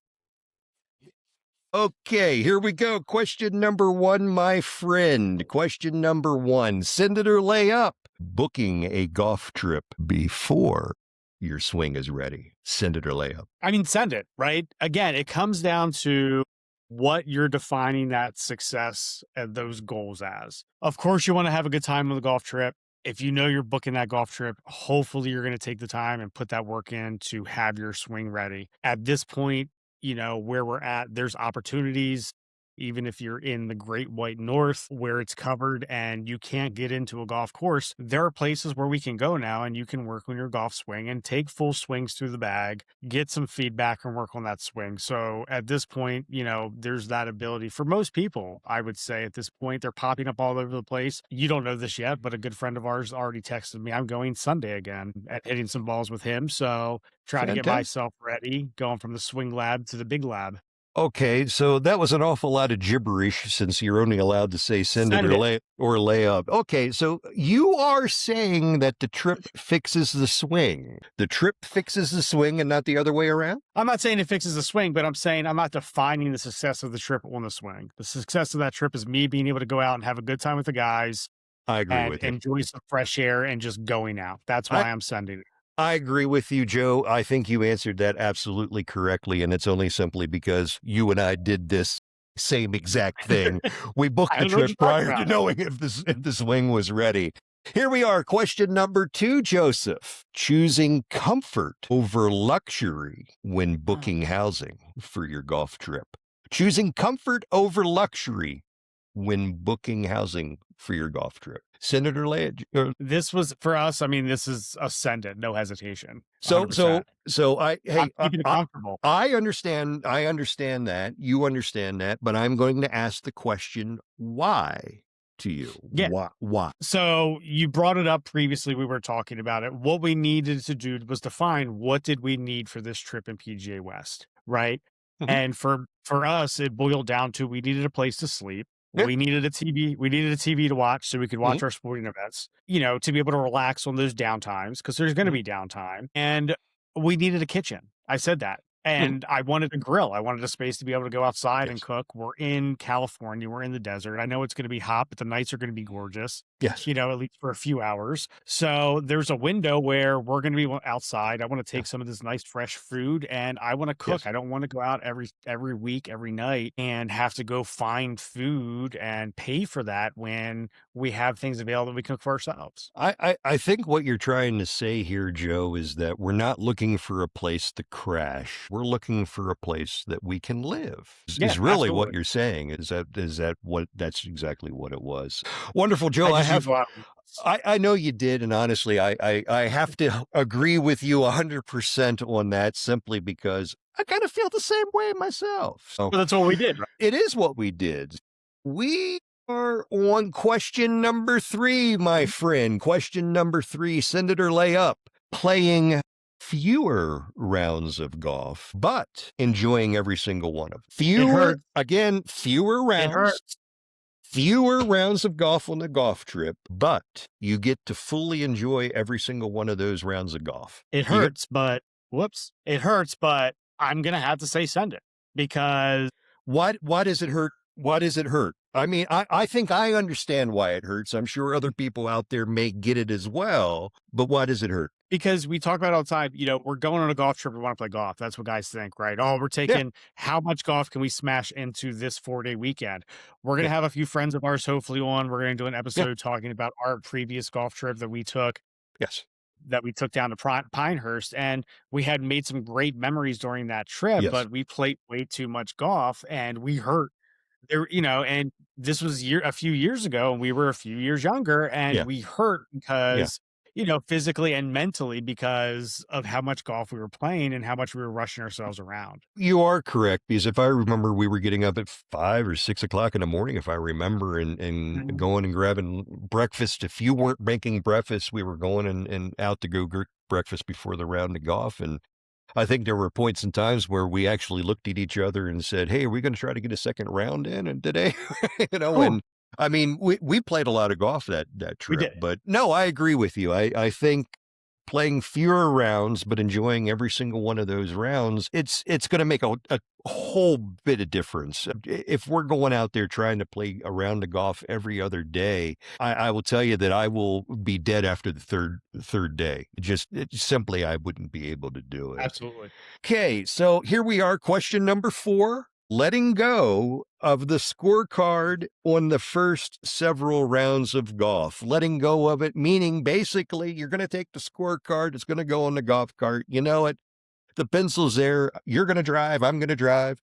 okay, here we go. Question number one, my friend. Question number one, send it or lay up. Booking a golf trip before your swing is ready. Send it or lay up. I mean, send it, right? Again, it comes down to what you're defining that success and those goals as. Of course, you want to have a good time on the golf trip. If you know you're booking that golf trip, hopefully you're going to take the time and put that work in to have your swing ready. At this point, where we're at, there's opportunities. Even if you're in the Great White North where it's covered and you can't get into a golf course, there are places where we can go now and you can work on your golf swing and take full swings through the bag, get some feedback and work on that swing. So at this point, there's that ability for most people. I would say at this point, they're popping up all over the place. You don't know this yet, but a good friend of ours already texted me, I'm going Sunday again and hitting some balls with him. So trying to get myself ready, going from the swing lab to the big lab. Okay, so that was an awful lot of gibberish since you're only allowed to say send it or lay up. Okay, so you are saying that the trip fixes the swing. The trip fixes the swing and not the other way around? I'm not saying it fixes the swing, but I'm saying I'm not defining the success of the trip on the swing. The success of that trip is me being able to go out and have a good time with the guys. I agree with you. Enjoy some fresh air and just going out. That's why I'm sending it. I agree with you, Joe. I think you answered that absolutely correctly, and it's only simply because you and I did this same exact thing. We booked the trip prior to knowing if the swing was ready. Here we are. Question number two, Joseph. Choosing comfort over luxury when booking housing for your golf trip. Choosing comfort over luxury when booking housing for your golf trip. Send it or lay it. This was for us. I mean, this is a send it, no hesitation. So I keeping it comfortable. I understand that. You understand that, but I'm going to ask the question why to you. Yeah. Why? So you brought it up previously. We were talking about it. What we needed to do was define what did we need for this trip in PGA West, right? Mm-hmm. And for us, it boiled down to we needed a place to sleep. Yep. We needed a TV. We needed a TV to watch so we could watch our sporting events, to be able to relax on those downtimes because there's going to be downtime. And we needed a kitchen. I said that. And I wanted a grill. I wanted a space to be able to go outside and cook. We're in California. We're in the desert. I know it's going to be hot, but the nights are going to be gorgeous. Yes. At least for a few hours. So there's a window where we're going to be outside. I want to take some of this nice fresh food and I want to cook. Yes. I don't want to go out every week, every night and have to go find food and pay for that when we have things available that we cook for ourselves. I think what you're trying to say here, Joe, is that we're not looking for a place to crash. We're looking for a place that we can live. Yeah, is really absolutely. What you're saying. Is that what? That's exactly what it was. Wonderful, Joe. I know you did, and honestly, I have to agree with you 100% on that. Simply because I kind of feel the same way myself. So that's what we did. Right? It is what we did. We are on question number 3, my friend. Question number 3. Send it or lay up. Playing fewer rounds of golf, but enjoying every single one of them. Fewer rounds. Fewer rounds of golf on the golf trip, but you get to fully enjoy every single one of those rounds of golf. It hurts, but I'm going to have to say send it because why does it hurt? Why does it hurt? I mean, I think I understand why it hurts. I'm sure other people out there may get it as well, but why does it hurt? Because we talk about all the time, we're going on a golf trip. We want to play golf. That's what guys think, right? Oh, we're Yeah, taking how much golf can we smash into this 4-day weekend? We're going yeah, to have a few friends of ours, hopefully, on. We're going to do an yeah, episode talking about our previous golf trip yes, that we took down to Pinehurst. And we had made some great memories during that trip, yes. but we played way too much golf and we hurt there, and this was a few years ago, and we were a few years younger, and Yeah, we hurt yeah. because, physically and mentally because of how much golf we were playing and how much we were rushing ourselves around. You are correct because if I remember, we were getting up at 5 or 6 o'clock in the morning, if I remember, and Mhm. going and grabbing breakfast. If you weren't making breakfast, we were going and out to go get breakfast before the round of golf. And I think there were points and times where we actually looked at each other and said, "Hey, are we going to try to get a second round in and today?" Oh, And I mean, we played a lot of golf that we trip. did. But no, I agree with you. I think playing fewer rounds, but enjoying every single one of those rounds, it's going to make a whole bit of difference. If we're going out there trying to play a round of golf every other day, I will tell you that I will be dead after the third day. Simply, I wouldn't be able to do it. Absolutely. Okay, so here we are. Question number 4. Letting go of the scorecard on the first several rounds of golf. Letting go of it, meaning basically you're going to take the scorecard, it's going to go on the golf cart. You know it. The pencil's there. You're going to drive. I'm going to drive.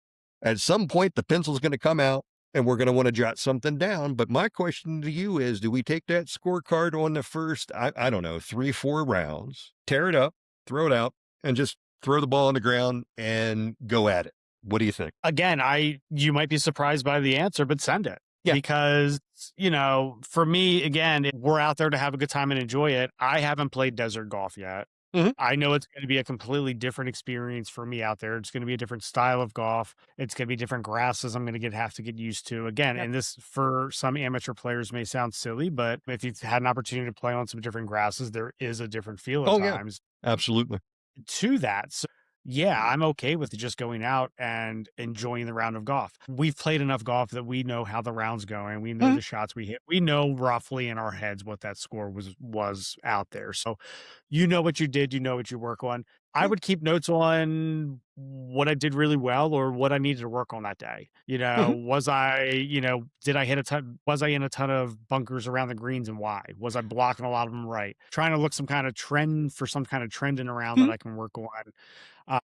At some point, the pencil's going to come out and we're going to want to jot something down. But my question to you is, do we take that scorecard on the first, I don't know, 3, 4 rounds, tear it up, throw it out, and just throw the ball on the ground and go at it? What do you think? Again, you might be surprised by the answer, but send it Yeah. because, for me, again, we're out there to have a good time and enjoy it. I haven't played desert golf yet. Hmm. I know it's going to be a completely different experience for me out there. It's going to be a different style of golf. It's going to be different grasses. I'm going to have to get used to again. Yeah. And this for some amateur players may sound silly, but if you've had an opportunity to play on some different grasses, there is a different feel at Oh, yeah. times Absolutely. to that. So, yeah, I'm okay with just going out and enjoying the round of golf. We've played enough golf that we know how the round's going. We know Mhm. the shots we hit. We know roughly in our heads what that score was out there. So, you know what you did, you know what you work on. I Yeah. would keep notes on what I did really well or what I needed to work on that day. Mhm. Did I hit a ton? Was I in a ton of bunkers around the greens and why? Was I blocking a lot of them right? Trying to look some kind of trend for some kind of trend in a round that Mhm. I can work on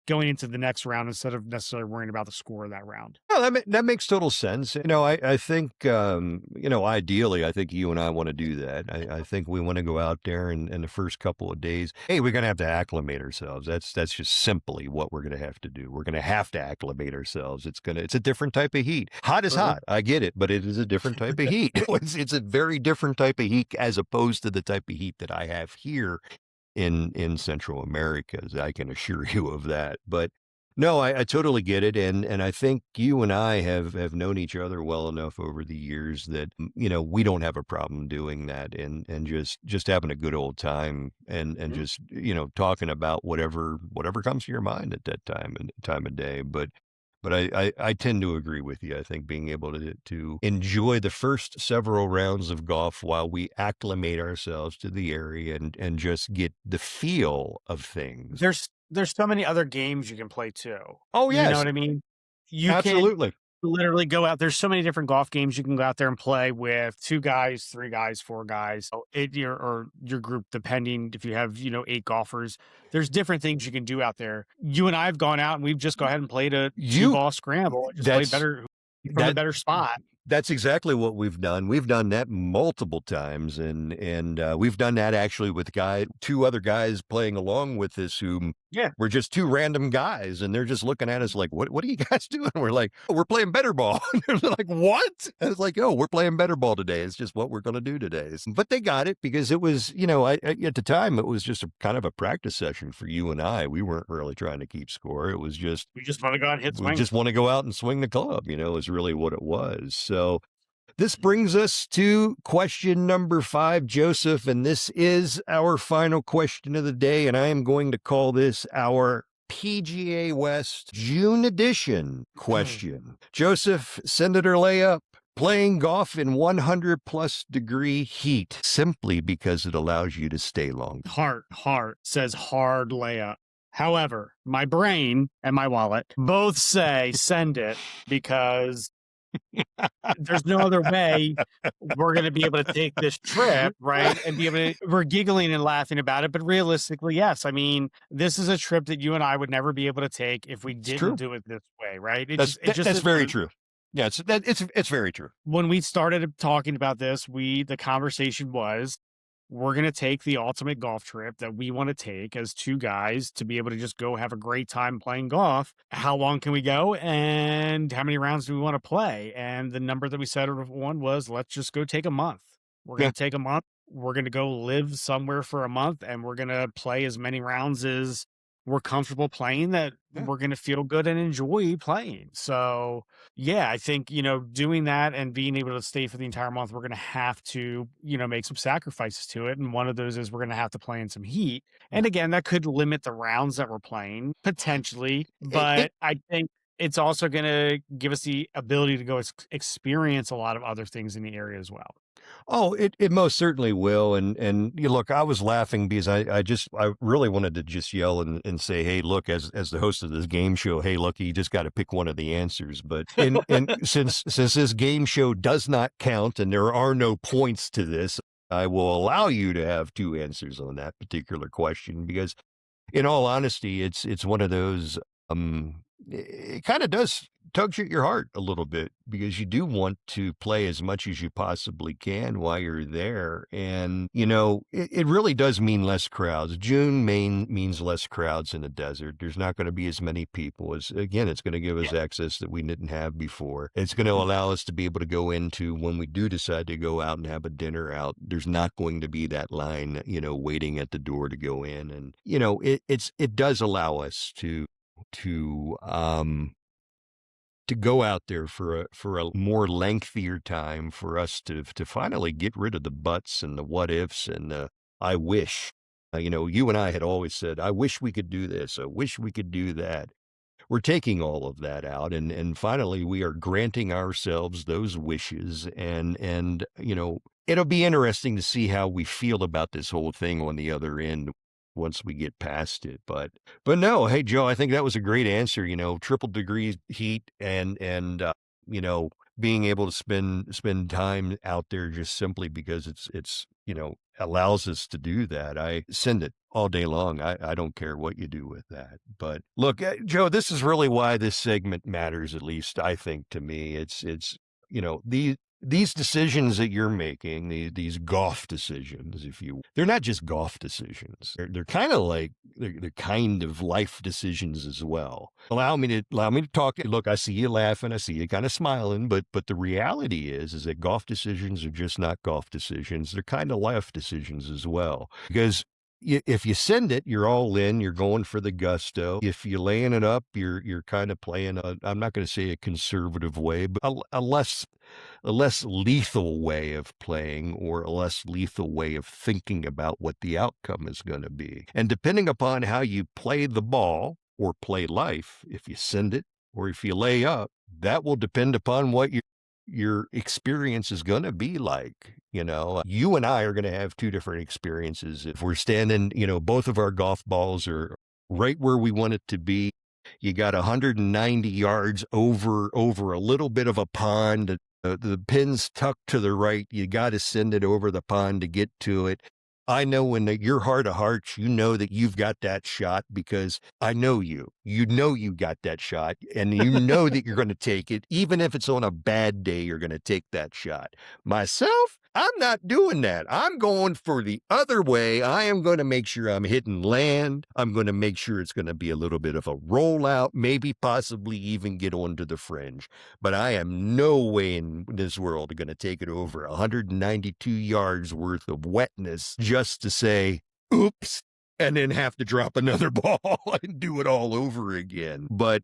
going into the next round instead of necessarily worrying about the score of that round. No, that makes total sense. I think, ideally, I think you and I want to do that. I think we want to go out there and the first couple of days, hey, we're going to have to acclimate ourselves. That's just simply what we're going to have to do. We're going to have to acclimate ourselves. It's a different type of heat. Hot is Mhm. hot. I get it, but it is a different type of heat. It's a very different type of heat as opposed to the type of heat that I have here in Central America, as I can assure you of that. But no, I totally get it, and I think you and I have known each other well enough over the years that we don't have a problem doing that, and just having a good old time, and Mhm. just talking about whatever comes to your mind at that time of day. But I tend to agree with you. I think being able to enjoy the first several rounds of golf while we acclimate ourselves to the area and just get the feel of things. There's so many other games you can play too. Oh, You know yes, what I mean? You can absolutely. literally go out there's so many different golf games you can go out there and play with 2 guys, 3 guys, 4 guys, your group, depending if you have, 8 golfers. There's different things you can do out there. You and I have gone out and we've just go ahead and played a You 2-ball scramble and just played that's better from a that better spot. That's exactly what we've done. We've done that multiple times, and we've done that actually with 2 other guys playing along with us who Yeah. were just 2 random guys, and they're just looking at us like, "What are you guys doing?" We're like, "Oh, we're playing better ball." They're like, "What?" And it's like, "Oh, we're playing better ball today. It's just what we're gonna do today." But they got it because it was, at the time, it was just a kind of a practice session for you and I. We weren't really trying to keep score. It was just We just wanna go out and hit we just swings. want to go out and swing the club, is really what it was. So this brings us to question number 5, Joseph, and this is our final question of the day, and I am going to call this our PGA West June edition Mm. question. Joseph, send it or lay up. Playing golf in 100 plus degree heat simply because it allows you to stay long. Heart says hard layup. However, my brain and my wallet both say send it because there's no other way we're going to be able to take this trip, right? And be able to, we're giggling and laughing about it. But realistically, yes. I mean, this is a trip that you and I would never be able to take if we It's didn't true. do it this way, right? It just That's is very true. Yeah, it's very true. when we started talking about this, the conversation was we're going to take the ultimate golf trip that we want to take as two guys to be able to just go have a great time playing golf. How long can we go and how many rounds do we want to play? And the number that we settled on was let's just go take a month. We're going Yeah, to take a month. We're going to go live somewhere for a month and we're going to play as many rounds as we're comfortable playing that yeah. we're going to feel good and enjoy playing. So, yeah, I think, doing that and being able to stay for the entire month, we're going to have to, make some sacrifices to it. And one of those is we're going to have to play in some heat. And Yeah. again, that could limit the rounds that we're playing potentially. It But I think it's also going to give us the ability to go experience a lot of other things in the area as well. Oh, it most certainly will. And you look, I was laughing because I really wanted to just yell and say, hey, look, as the host of this game show, hey, look, you just got to pick one of the answers. But and since this game show does not count and there are no points to this, I will allow you to have two answers on that particular question because in all honesty, it's one of those, it kind of does tugs at your heart a little bit because you do want to play as much as you possibly can while you're there. And, it really does mean less crowds. Means less crowds in the desert. There's not going to be as many people as, again, it's going to give us access that we didn't have before. It's going to allow us to be able to go into when we do decide to go out and have a dinner out, there's not going to be that line, waiting at the door to go in. And, it does allow us to to go out there for a more lengthier time for us to finally get rid of the buts and the what ifs and the I wish. You and I had always said, I wish we could do this. I wish we could do that. We're taking all of that out and finally we are granting ourselves those wishes and it'll be interesting to see how we feel about this whole thing on the other end once we get past it. But no, hey Joe, I think that was a great answer, triple degree heat and you know, being able to spend time out there just simply because it's allows us to do that. I send it all day long. I don't care what you do with that. But look, Joe, this is really why this segment matters, at least I think to me. It's these decisions that you're making, these golf decisions, if you, they're not just golf decisions. They're kind of like they're kind of life decisions as well. Allow me to talk. Look, I see you laughing. I see you kind of smiling. But the reality is that golf decisions are just not golf decisions. They're kind of life decisions as well. Because if you send it, you're all in. You're going for the gusto. If you're laying it up, you're kind of playing a. I'm not going to say a conservative way, but a less lethal way of playing or a less lethal way of thinking about what the outcome is going to be. And depending upon how you play the ball or play life, if you send it or if you lay up, that will depend upon what your experience is going to be like. You and I are going to have two different experiences. If we're standing, both of our golf balls are right where we want it to be. You got 190 yards over a little bit of a pond. The pin's tucked to the right. You got to send it over the pond to get to it. I know when your heart of hearts, you know that you've got that shot because I know you. You know you got that shot and you know that you're going to take it. Even if it's on a bad day, you're going to take that shot. Myself, I'm not doing that. I'm going for the other way. I am going to make sure I'm hitting land. I'm going to make sure it's going to be a little bit of a rollout, maybe possibly even get onto the fringe. But I am no way in this world going to take it over 192 yards worth of wetness just to say, oops, and then have to drop another ball and do it all over again. But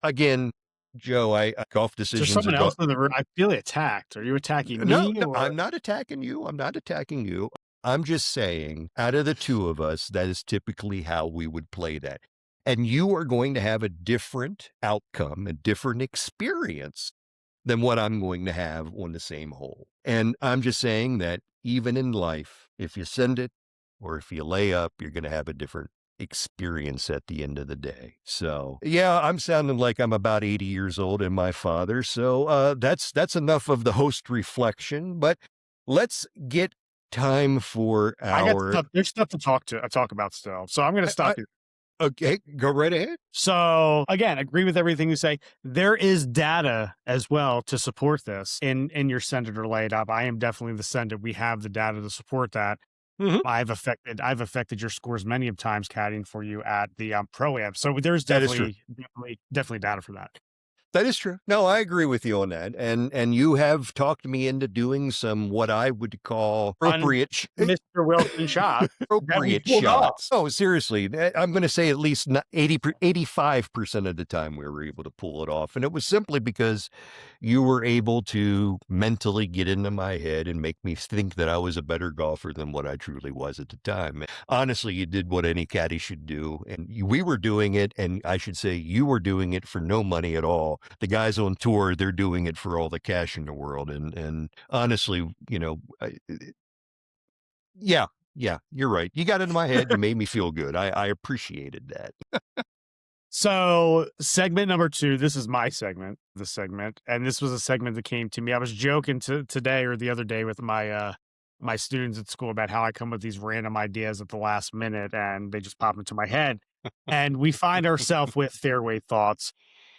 again, Joe, golf Is there decisions are someone else in the room? I feel attacked. Are you attacking no, me no, or? I'm not attacking you. I'm not attacking you. I'm just saying, out of the two of us, that is typically how we would play that. And you are going to have a different outcome, a different experience than what I'm going to have on the same hole. And I'm just saying that even in life, if you send it or if you lay up, you're going to have a different experience at the end of the day. So, yeah, I'm sounding like I'm about 80 years old and my father. So, that's enough of the host reflection, but let's get time for I got our stuff. There's stuff to talk about still. So I'm going to stop I, you. okay, go right ahead. So again, agree with everything you say. There is data as well to support this in your Senator laid up. I am definitely the Senate. We have the data to support that. Mhm. I've affected your scores many of times caddying for you at the pro am. So there's That is true. definitely data for that. That is true. No, I agree with you on that. And you have talked me into doing some what I would call On Mr. Wilson shot that we appropriate pulled off. shots. Oh, seriously, I'm going to say at least 85% of the time we were able to pull it off. And it was simply because you were able to mentally get into my head and make me think that I was a better golfer than what I truly was at the time. Honestly, you did what any caddy should do. And we were doing it. And I should say you were doing it for no money at all. The guys on tour, they're doing it for all the cash in the world. And honestly, yeah, yeah, you're right. You got into my head. You made me feel good. I appreciated that. So segment number 2, this is my segment, and this was a segment that came to me. I was joking today or the other day with my students at school about how I come with these random ideas at the last minute and they just pop into my head. And we find ourselves with fairway thoughts.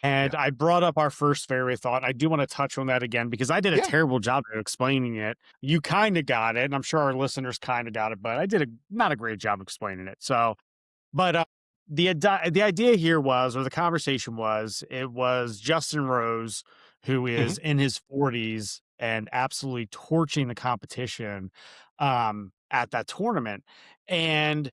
Yeah. And I brought up our first fairway thought. I do want to touch on that again because I did a Yeah. terrible job of explaining it. You kind of got it, and I'm sure our listeners kind of got it, but I did not a great job explaining it. So, but the idea here was, or the conversation was, it was Justin Rose, who Mhm. is in his 40s and absolutely torching the competition at that tournament. And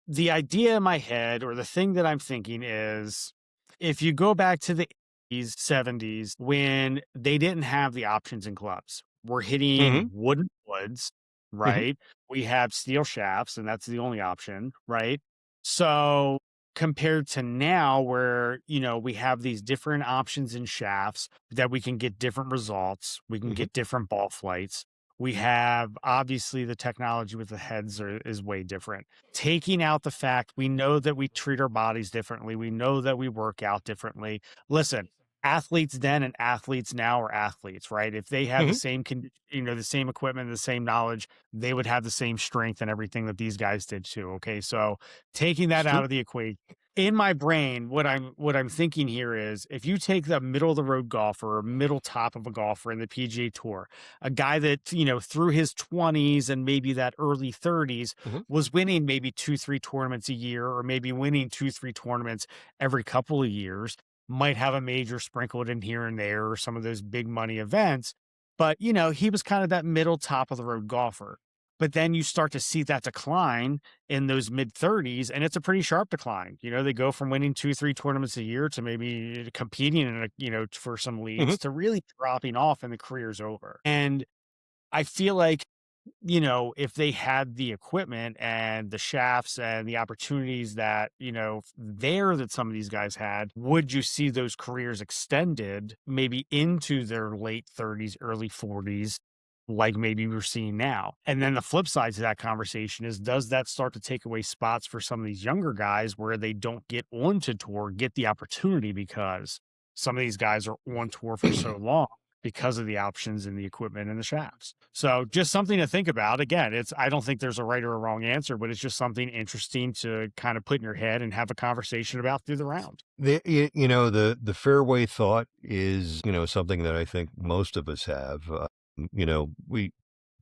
the idea in my head, or the thing that I'm thinking is, if you go back to the 80s, 70s, when they didn't have the options in clubs, we're hitting Mhm. wooden woods, Mhm. right? We have steel shafts, and that's the only option, right? So compared to now, where we have these different options in shafts that we can get different results, we can Mhm. get different ball flights. We have obviously the technology with the heads is way different. Taking out the fact we know that we treat our bodies differently, we know that we work out differently. Listen, athletes then and athletes now are athletes, right? If they had the Mhm. same the same equipment, the same knowledge, they would have the same strength and everything that these guys did too. Okay, so taking It's that out true. of the equation, in my brain, what I'm thinking here is, if you take the middle of the road golfer, or middle top of a golfer in the PGA Tour, a guy that, through his 20s and maybe that early 30s Mhm. was winning maybe 2, 3 tournaments a year, or maybe winning 2, 3 tournaments every couple of years, might have a major sprinkled in here and there, or some of those big money events. But, he was kind of that middle top of the road golfer. But then you start to see that decline in those mid 30s, and it's a pretty sharp decline. They go from winning 2, 3 tournaments a year to maybe competing in for some leagues, Mhm. to really dropping off and the career's over. And I feel like, if they had the equipment and the shafts and the opportunities that, that some of these guys had, would you see those careers extended maybe into their late 30s, early 40s, like maybe we're seeing now? And then the flip side to that conversation is, does that start to take away spots for some of these younger guys where they don't get onto tour, get the opportunity because some of these guys are on tour for so long? Because of the options and the equipment and the shafts. So just something to think about. Again, I don't think there's a right or a wrong answer, but it's just something interesting to kind of put in your head and have a conversation about through the round. The fairway thought is, something that I think most of us have. We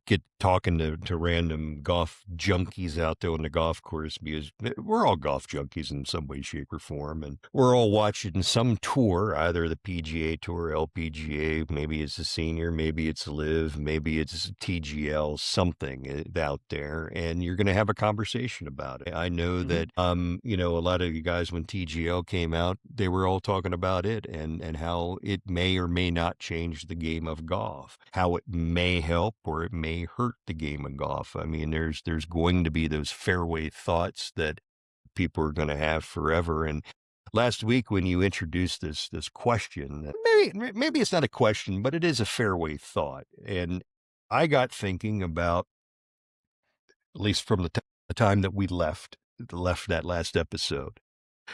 get talking to random golf junkies out there on the golf course because we're all golf junkies in some way, shape, or form. And we're all watching some tour, either the PGA Tour, LPGA, maybe it's a senior, maybe it's live, maybe it's TGL, something out there. And you're going to have a conversation about it. I know Mhm. that, a lot of you guys, when TGL came out, they were all talking about it and how it may or may not change the game of golf, how it may help or it may hurt the game of golf. I mean, there's going to be those fairway thoughts that people are going to have forever. And last week when you introduced this question, maybe it's not a question, but it is a Fairway thought. And I got thinking about, at least from the time that we left that last episode.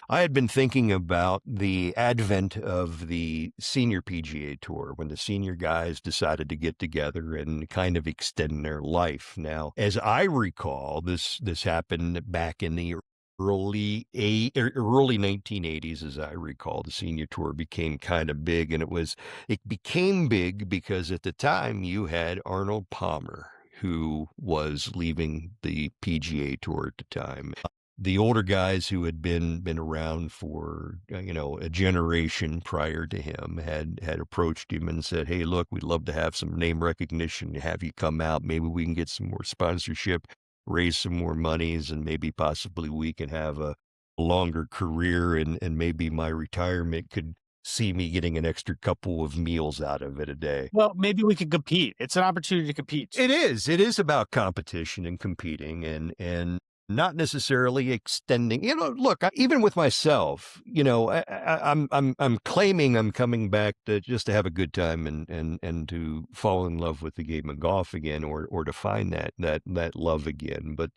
I had been thinking about the advent of the senior PGA Tour when the senior guys decided to get together and kind of extend their life. Now, as I recall, this happened back in the early 1980s, as I recall. The senior tour became kind of big, and it became big because at the time you had Arnold Palmer, who was leaving the PGA Tour at the time. The older guys who had been around for a generation prior to him had approached him and said, "Hey, look, we'd love to have some name recognition, have you come out. Maybe we can get some more sponsorship, raise some more monies, and maybe possibly we can have a longer career, and maybe my retirement could see me getting an extra couple of meals out of it a day." Well, maybe we could compete. It's an opportunity to compete. It is. It is about competition and competing and not necessarily extending. Look, even with myself, I'm claiming I'm coming back just to have a good time and to fall in love with the game of golf again, or to find that love again. But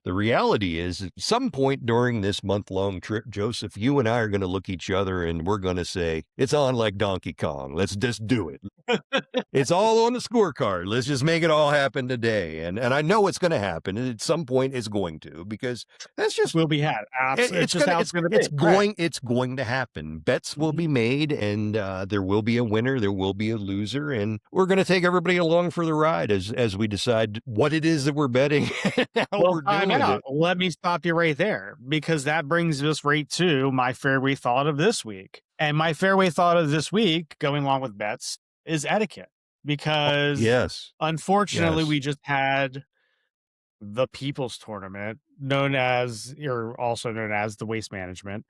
the reality is, at some point during this month-long trip, Joseph, you and I are going to look each other and we're going to say, "It's on like Donkey Kong. Let's just do it." It's all on the scorecard. Let's just make it all happen today. And I know it's going to happen. And at some point it's going to, because that's just, Will be had. It's just how it's going to be. it's going to happen. Bets will be made, and there will be a winner. There will be a loser. And we're going to take everybody along for the ride as we decide what it is that we're betting and how Well, we're time doing out. it. Let me stop you right there, because that brings us right to my fairway thought of this week. And my fairway thought of this week, going along with bets, is etiquette. Because Yes. unfortunately, Yes. we just had the People's Tournament, also known as the Waste Management.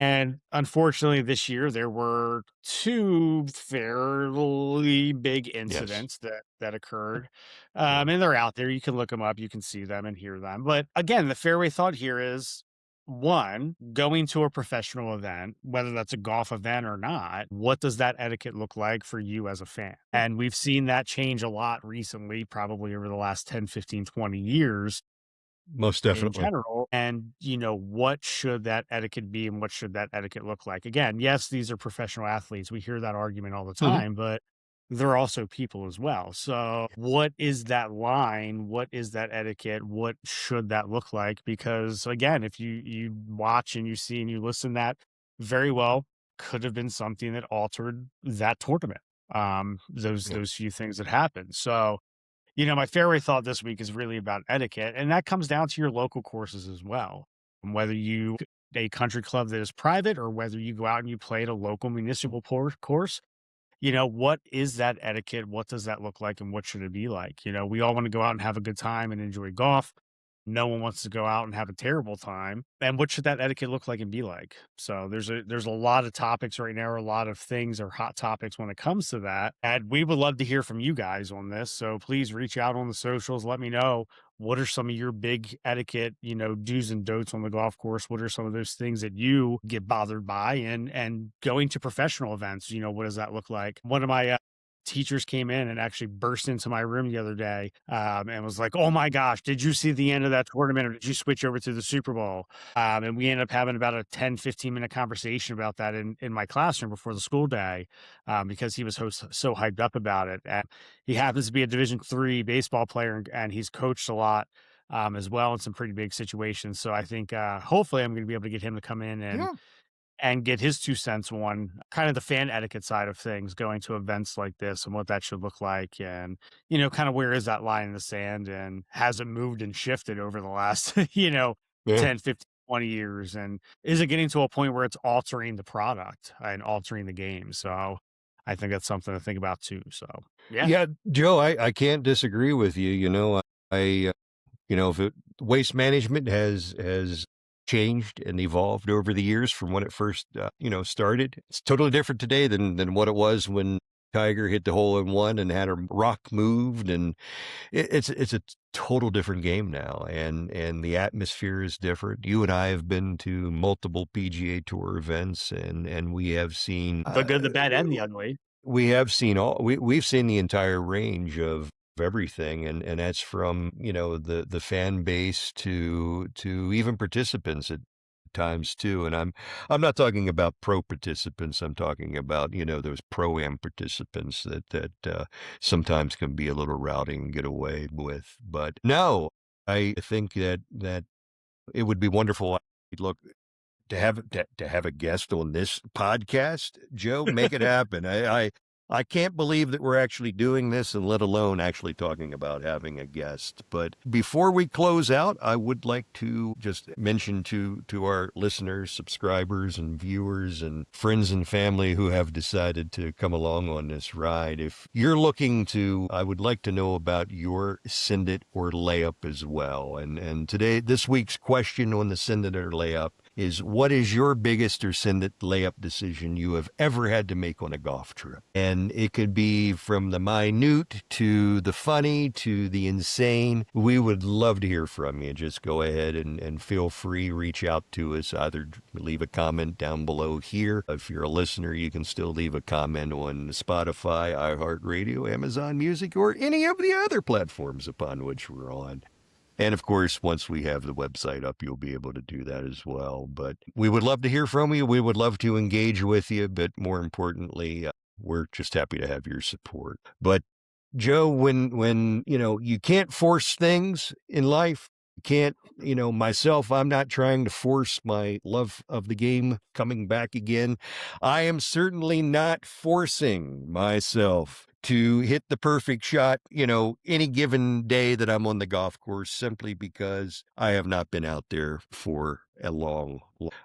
And unfortunately, this year there were two fairly big Yes. incidents that occurred. Yeah. And they're out there. You can look them up, you can see them and hear them. But again, the fairway thought here is, one, going to a professional event, whether that's a golf event or not, what does that etiquette look like for you as a fan? And we've seen that change a lot recently, probably over the last 10, 15, 20 years Most in definitely. general. And, what should that etiquette be and what should that etiquette look like? Again, yes, these are professional athletes. We hear that argument all the Mhm. time, but they're also people as well. So, what is that line? What is that etiquette? What should that look like? Because again, if you watch and you see and you listen, that very well could have been something that altered that tournament. Yeah. Those few things that happened. So, my fairway thought this week is really about etiquette, and that comes down to your local courses as well. Whether you a country club that is private or whether you go out and you play at a local municipal course, what is that etiquette? What does that look like? And what should it be like? We all want to go out and have a good time and enjoy golf. No one wants to go out and have a terrible time. And what should that etiquette look like and be like? So there's a lot of topics right now, or a lot of things or hot topics when it comes to that. And we would love to hear from you guys on this. So please reach out on the socials. Let me know, what are some of your big etiquette, do's and don'ts on the golf course? What are some of those things that you get bothered by? And going to professional events, what does that look like? One of my teachers came in and actually burst into my room the other day, and was like, "Oh my gosh, did you see the end of that tournament, or did you switch over to the Super Bowl?" And we ended up having about a 10-15 minute conversation about that in my classroom before the school day, because he was so hyped up about it. And he happens to be a Division III baseball player, and he's coached a lot, as well, in some pretty big situations. So I think, hopefully I'm going to be able to get him to come in Yeah. and get his 2 cents on kind of the fan etiquette side of things, going to events like this and what that should look like. And, kind of where is that line in the sand, and has it moved and shifted over the last, Yeah. 10, 15, 20 years? And is it getting to a point where it's altering the product and altering the game? So I think that's something to think about too. So, yeah. Yeah, Joe, I can't disagree with you. If waste management has changed and evolved over the years from when it first, started. It's totally different today than what it was when Tiger hit the hole in one and had a rock moved, and it's a total different game now, and the atmosphere is different. You and I have been to multiple PGA Tour events, and we have seen, The good, the bad, and the ugly. we have seen we've seen the entire range of everything, and that's from, the fan base to even participants at times too. And I'm not talking about pro participants. I'm talking about, those pro-am participants that sometimes can be a little routing and get away with. But no, I think that it would be wonderful. Look, to have a guest on this podcast, Joe, make it happen. I can't believe that we're actually doing this, and let alone actually talking about having a guest. But before we close out, I would like to just mention to our listeners, subscribers, and viewers, and friends and family who have decided to come along on this ride. If you're looking to, I would like to know about your send it or layup as well. And this week's question on the send it or layup is, what is your biggest or send it layup decision you have ever had to make on a golf trip? And it could be from the minute to the funny to the insane. We would love to hear from you. Just go ahead and feel free, reach out to us. Either leave a comment down below here. If you're a listener, you can still leave a comment on Spotify, iHeartRadio, Amazon Music, or any of the other platforms upon which we're on. And of course, once we have the website up, you'll be able to do that as well. But we would love to hear from you. We would love to engage with you. But more importantly, we're just happy to have your support. But Joe, when you can't force things in life, you can't, myself, I'm not trying to force my love of the game coming back again. I am certainly not forcing myself to hit the perfect shot, any given day that I'm on the golf course, simply because I have not been out there for a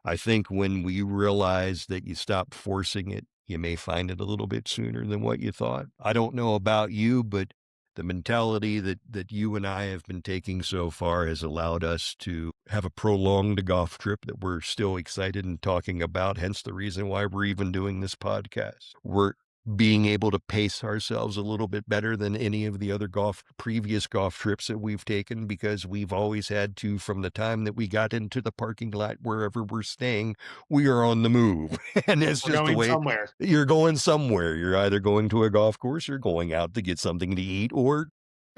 I think when we realize that you stop forcing it, you may find it a little bit sooner than what you thought. I don't know about you, but the mentality that you and I have been taking so far has allowed us to have a prolonged golf trip that we're still excited and talking about, hence the reason why we're even doing this podcast. We're being able to pace ourselves a little bit better than any of the other previous golf trips that we've taken, because we've always had to, from the time that we got into the parking lot, wherever we're staying, we are on the move. And it's We're just the going way somewhere. you're going somewhere. You're either going to a golf course or going out to get something to eat, or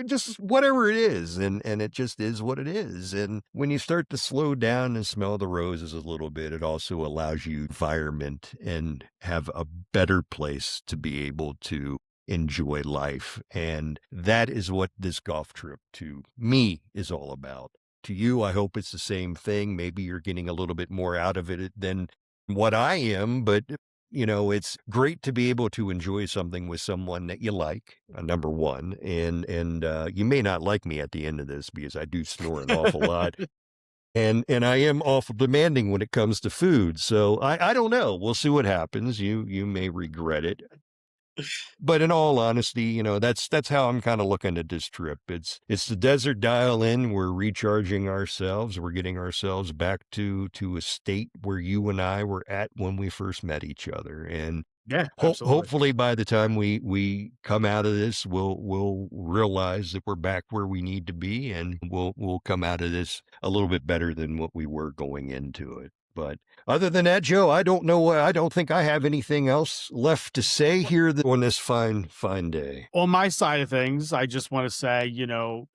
just whatever it is, and it just is what it is. And when you start to slow down and smell the roses a little bit, it also allows you environment and have a better place to be able to enjoy life. And that is what this golf trip to me is all about. To you, I hope it's the same thing. Maybe you're getting a little bit more out of it than what I am, but it's great to be able to enjoy something with someone that you like, number one. And you may not like me at the end of this, because I do snore an awful lot. And I am awful demanding when it comes to food. So I don't know. We'll see what happens. You may regret it. But in all honesty, that's how I'm kind of looking at this trip. It's the desert dial in. We're recharging ourselves. We're getting ourselves back to a state where you and I were at when we first met each other. And Yeah, absolutely. hopefully by the time we come out of this, we'll realize that we're back where we need to be, and we'll come out of this a little bit better than what we were going into it. But other than that, Joe, I don't know. I don't think I have anything else left to say here on this fine day. On my side of things, I just want to say,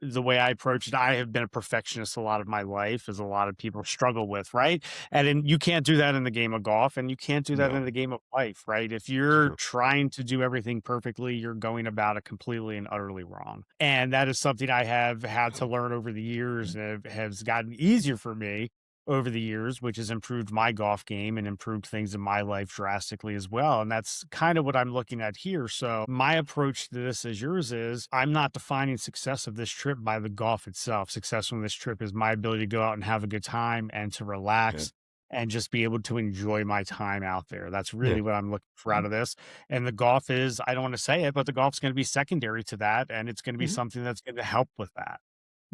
the way I approach it, I have been a perfectionist a lot of my life, as a lot of people struggle with, right? You can't do that in the game of golf, and you can't do that in No, the game of life, right? If you're true. trying to do everything perfectly, you're going about it completely and utterly wrong. And that is something I have had to learn over the years, and has gotten easier for me over the years, which has improved my golf game and improved things in my life drastically as well. And that's kind of what I'm looking at here. So my approach to this, as yours is, I'm not defining success of this trip by the golf itself. Success on this trip is my ability to go out and have a good time and to Yeah, relax and just be able to enjoy my time out there. That's yeah. really what I'm looking for out of this. And the golf is, I don't want to say it, but the golf's going to be secondary to that. And it's going to be Mhm. something that's going to help with that.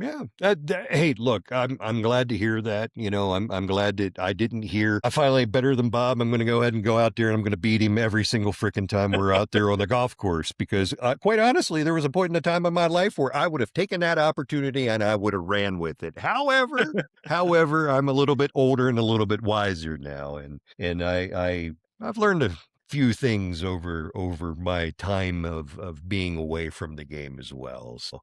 Yeah. Hey, look, I'm glad to hear that. I'm glad that I didn't hear. I finally better than Bob. I'm going to go ahead and go out there and I'm going to beat him every single freaking time we're out there on the golf course. Because quite honestly, there was a point in the time in my life where I would have taken that opportunity and I would have ran with it. However, I'm a little bit older and a little bit wiser now, and I've learned a few things over my time of being away from the game as well. So.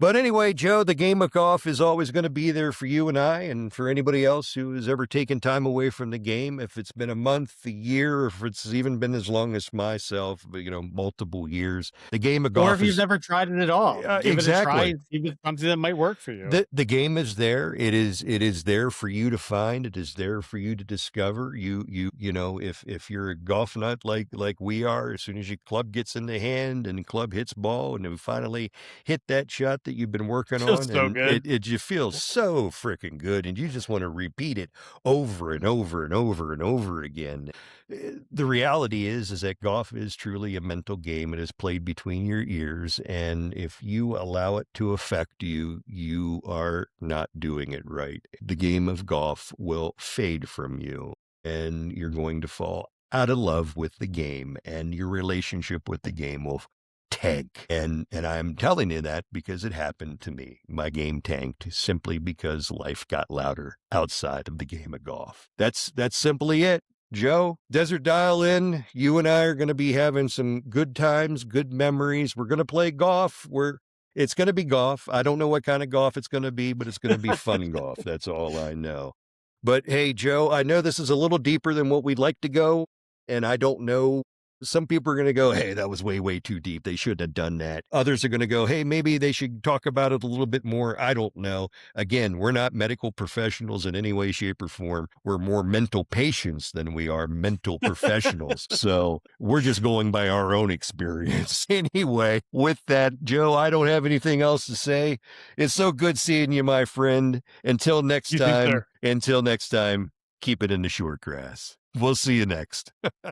But anyway, Joe, the game of golf is always going to be there for you and I, and for anybody else who has ever taken time away from the game. If it's been a month, a year, or if it's even been as long as myself, multiple years, the game of Or if golf you've is never tried it at all, give it a try exactly. and see if it's something that might work for you. The game is there. It is there for you to find. It is there for you to discover. If you're a golf nut like we are, as soon as your club gets in the hand and club hits ball, and then finally hit that shot that you've been working Feels on, so and good. it just feels so freaking good, and you just want to repeat it over and over and over and over again. The reality is that golf is truly a mental game. It is played between your ears, and if you allow it to affect you, you are not doing it right. The game of golf will fade from you, and you're going to fall out of love with the game, and your relationship with the game will tank. And I'm telling you that because it happened to me. My game tanked simply because life got louder outside of the game of golf. That's simply it. Joe, Desert Dial In, you and I are going to be having some good times, good memories. We're going to play golf. It's going to be golf. I don't know what kind of golf it's going to be, but it's going to be fun golf. That's all I know. But hey, Joe, I know this is a little deeper than what we'd like to go. And I don't know. Some people are going to go, hey, that was way, way too deep. They shouldn't have done that. Others are going to go, hey, maybe they should talk about it a little bit more. I don't know. Again, we're not medical professionals in any way, shape, or form. We're more mental patients than we are mental professionals. So we're just going by our own experience. Anyway, with that, Joe, I don't have anything else to say. It's so good seeing you, my friend. You too, sir. Until next time, keep it in the short grass. We'll see you next.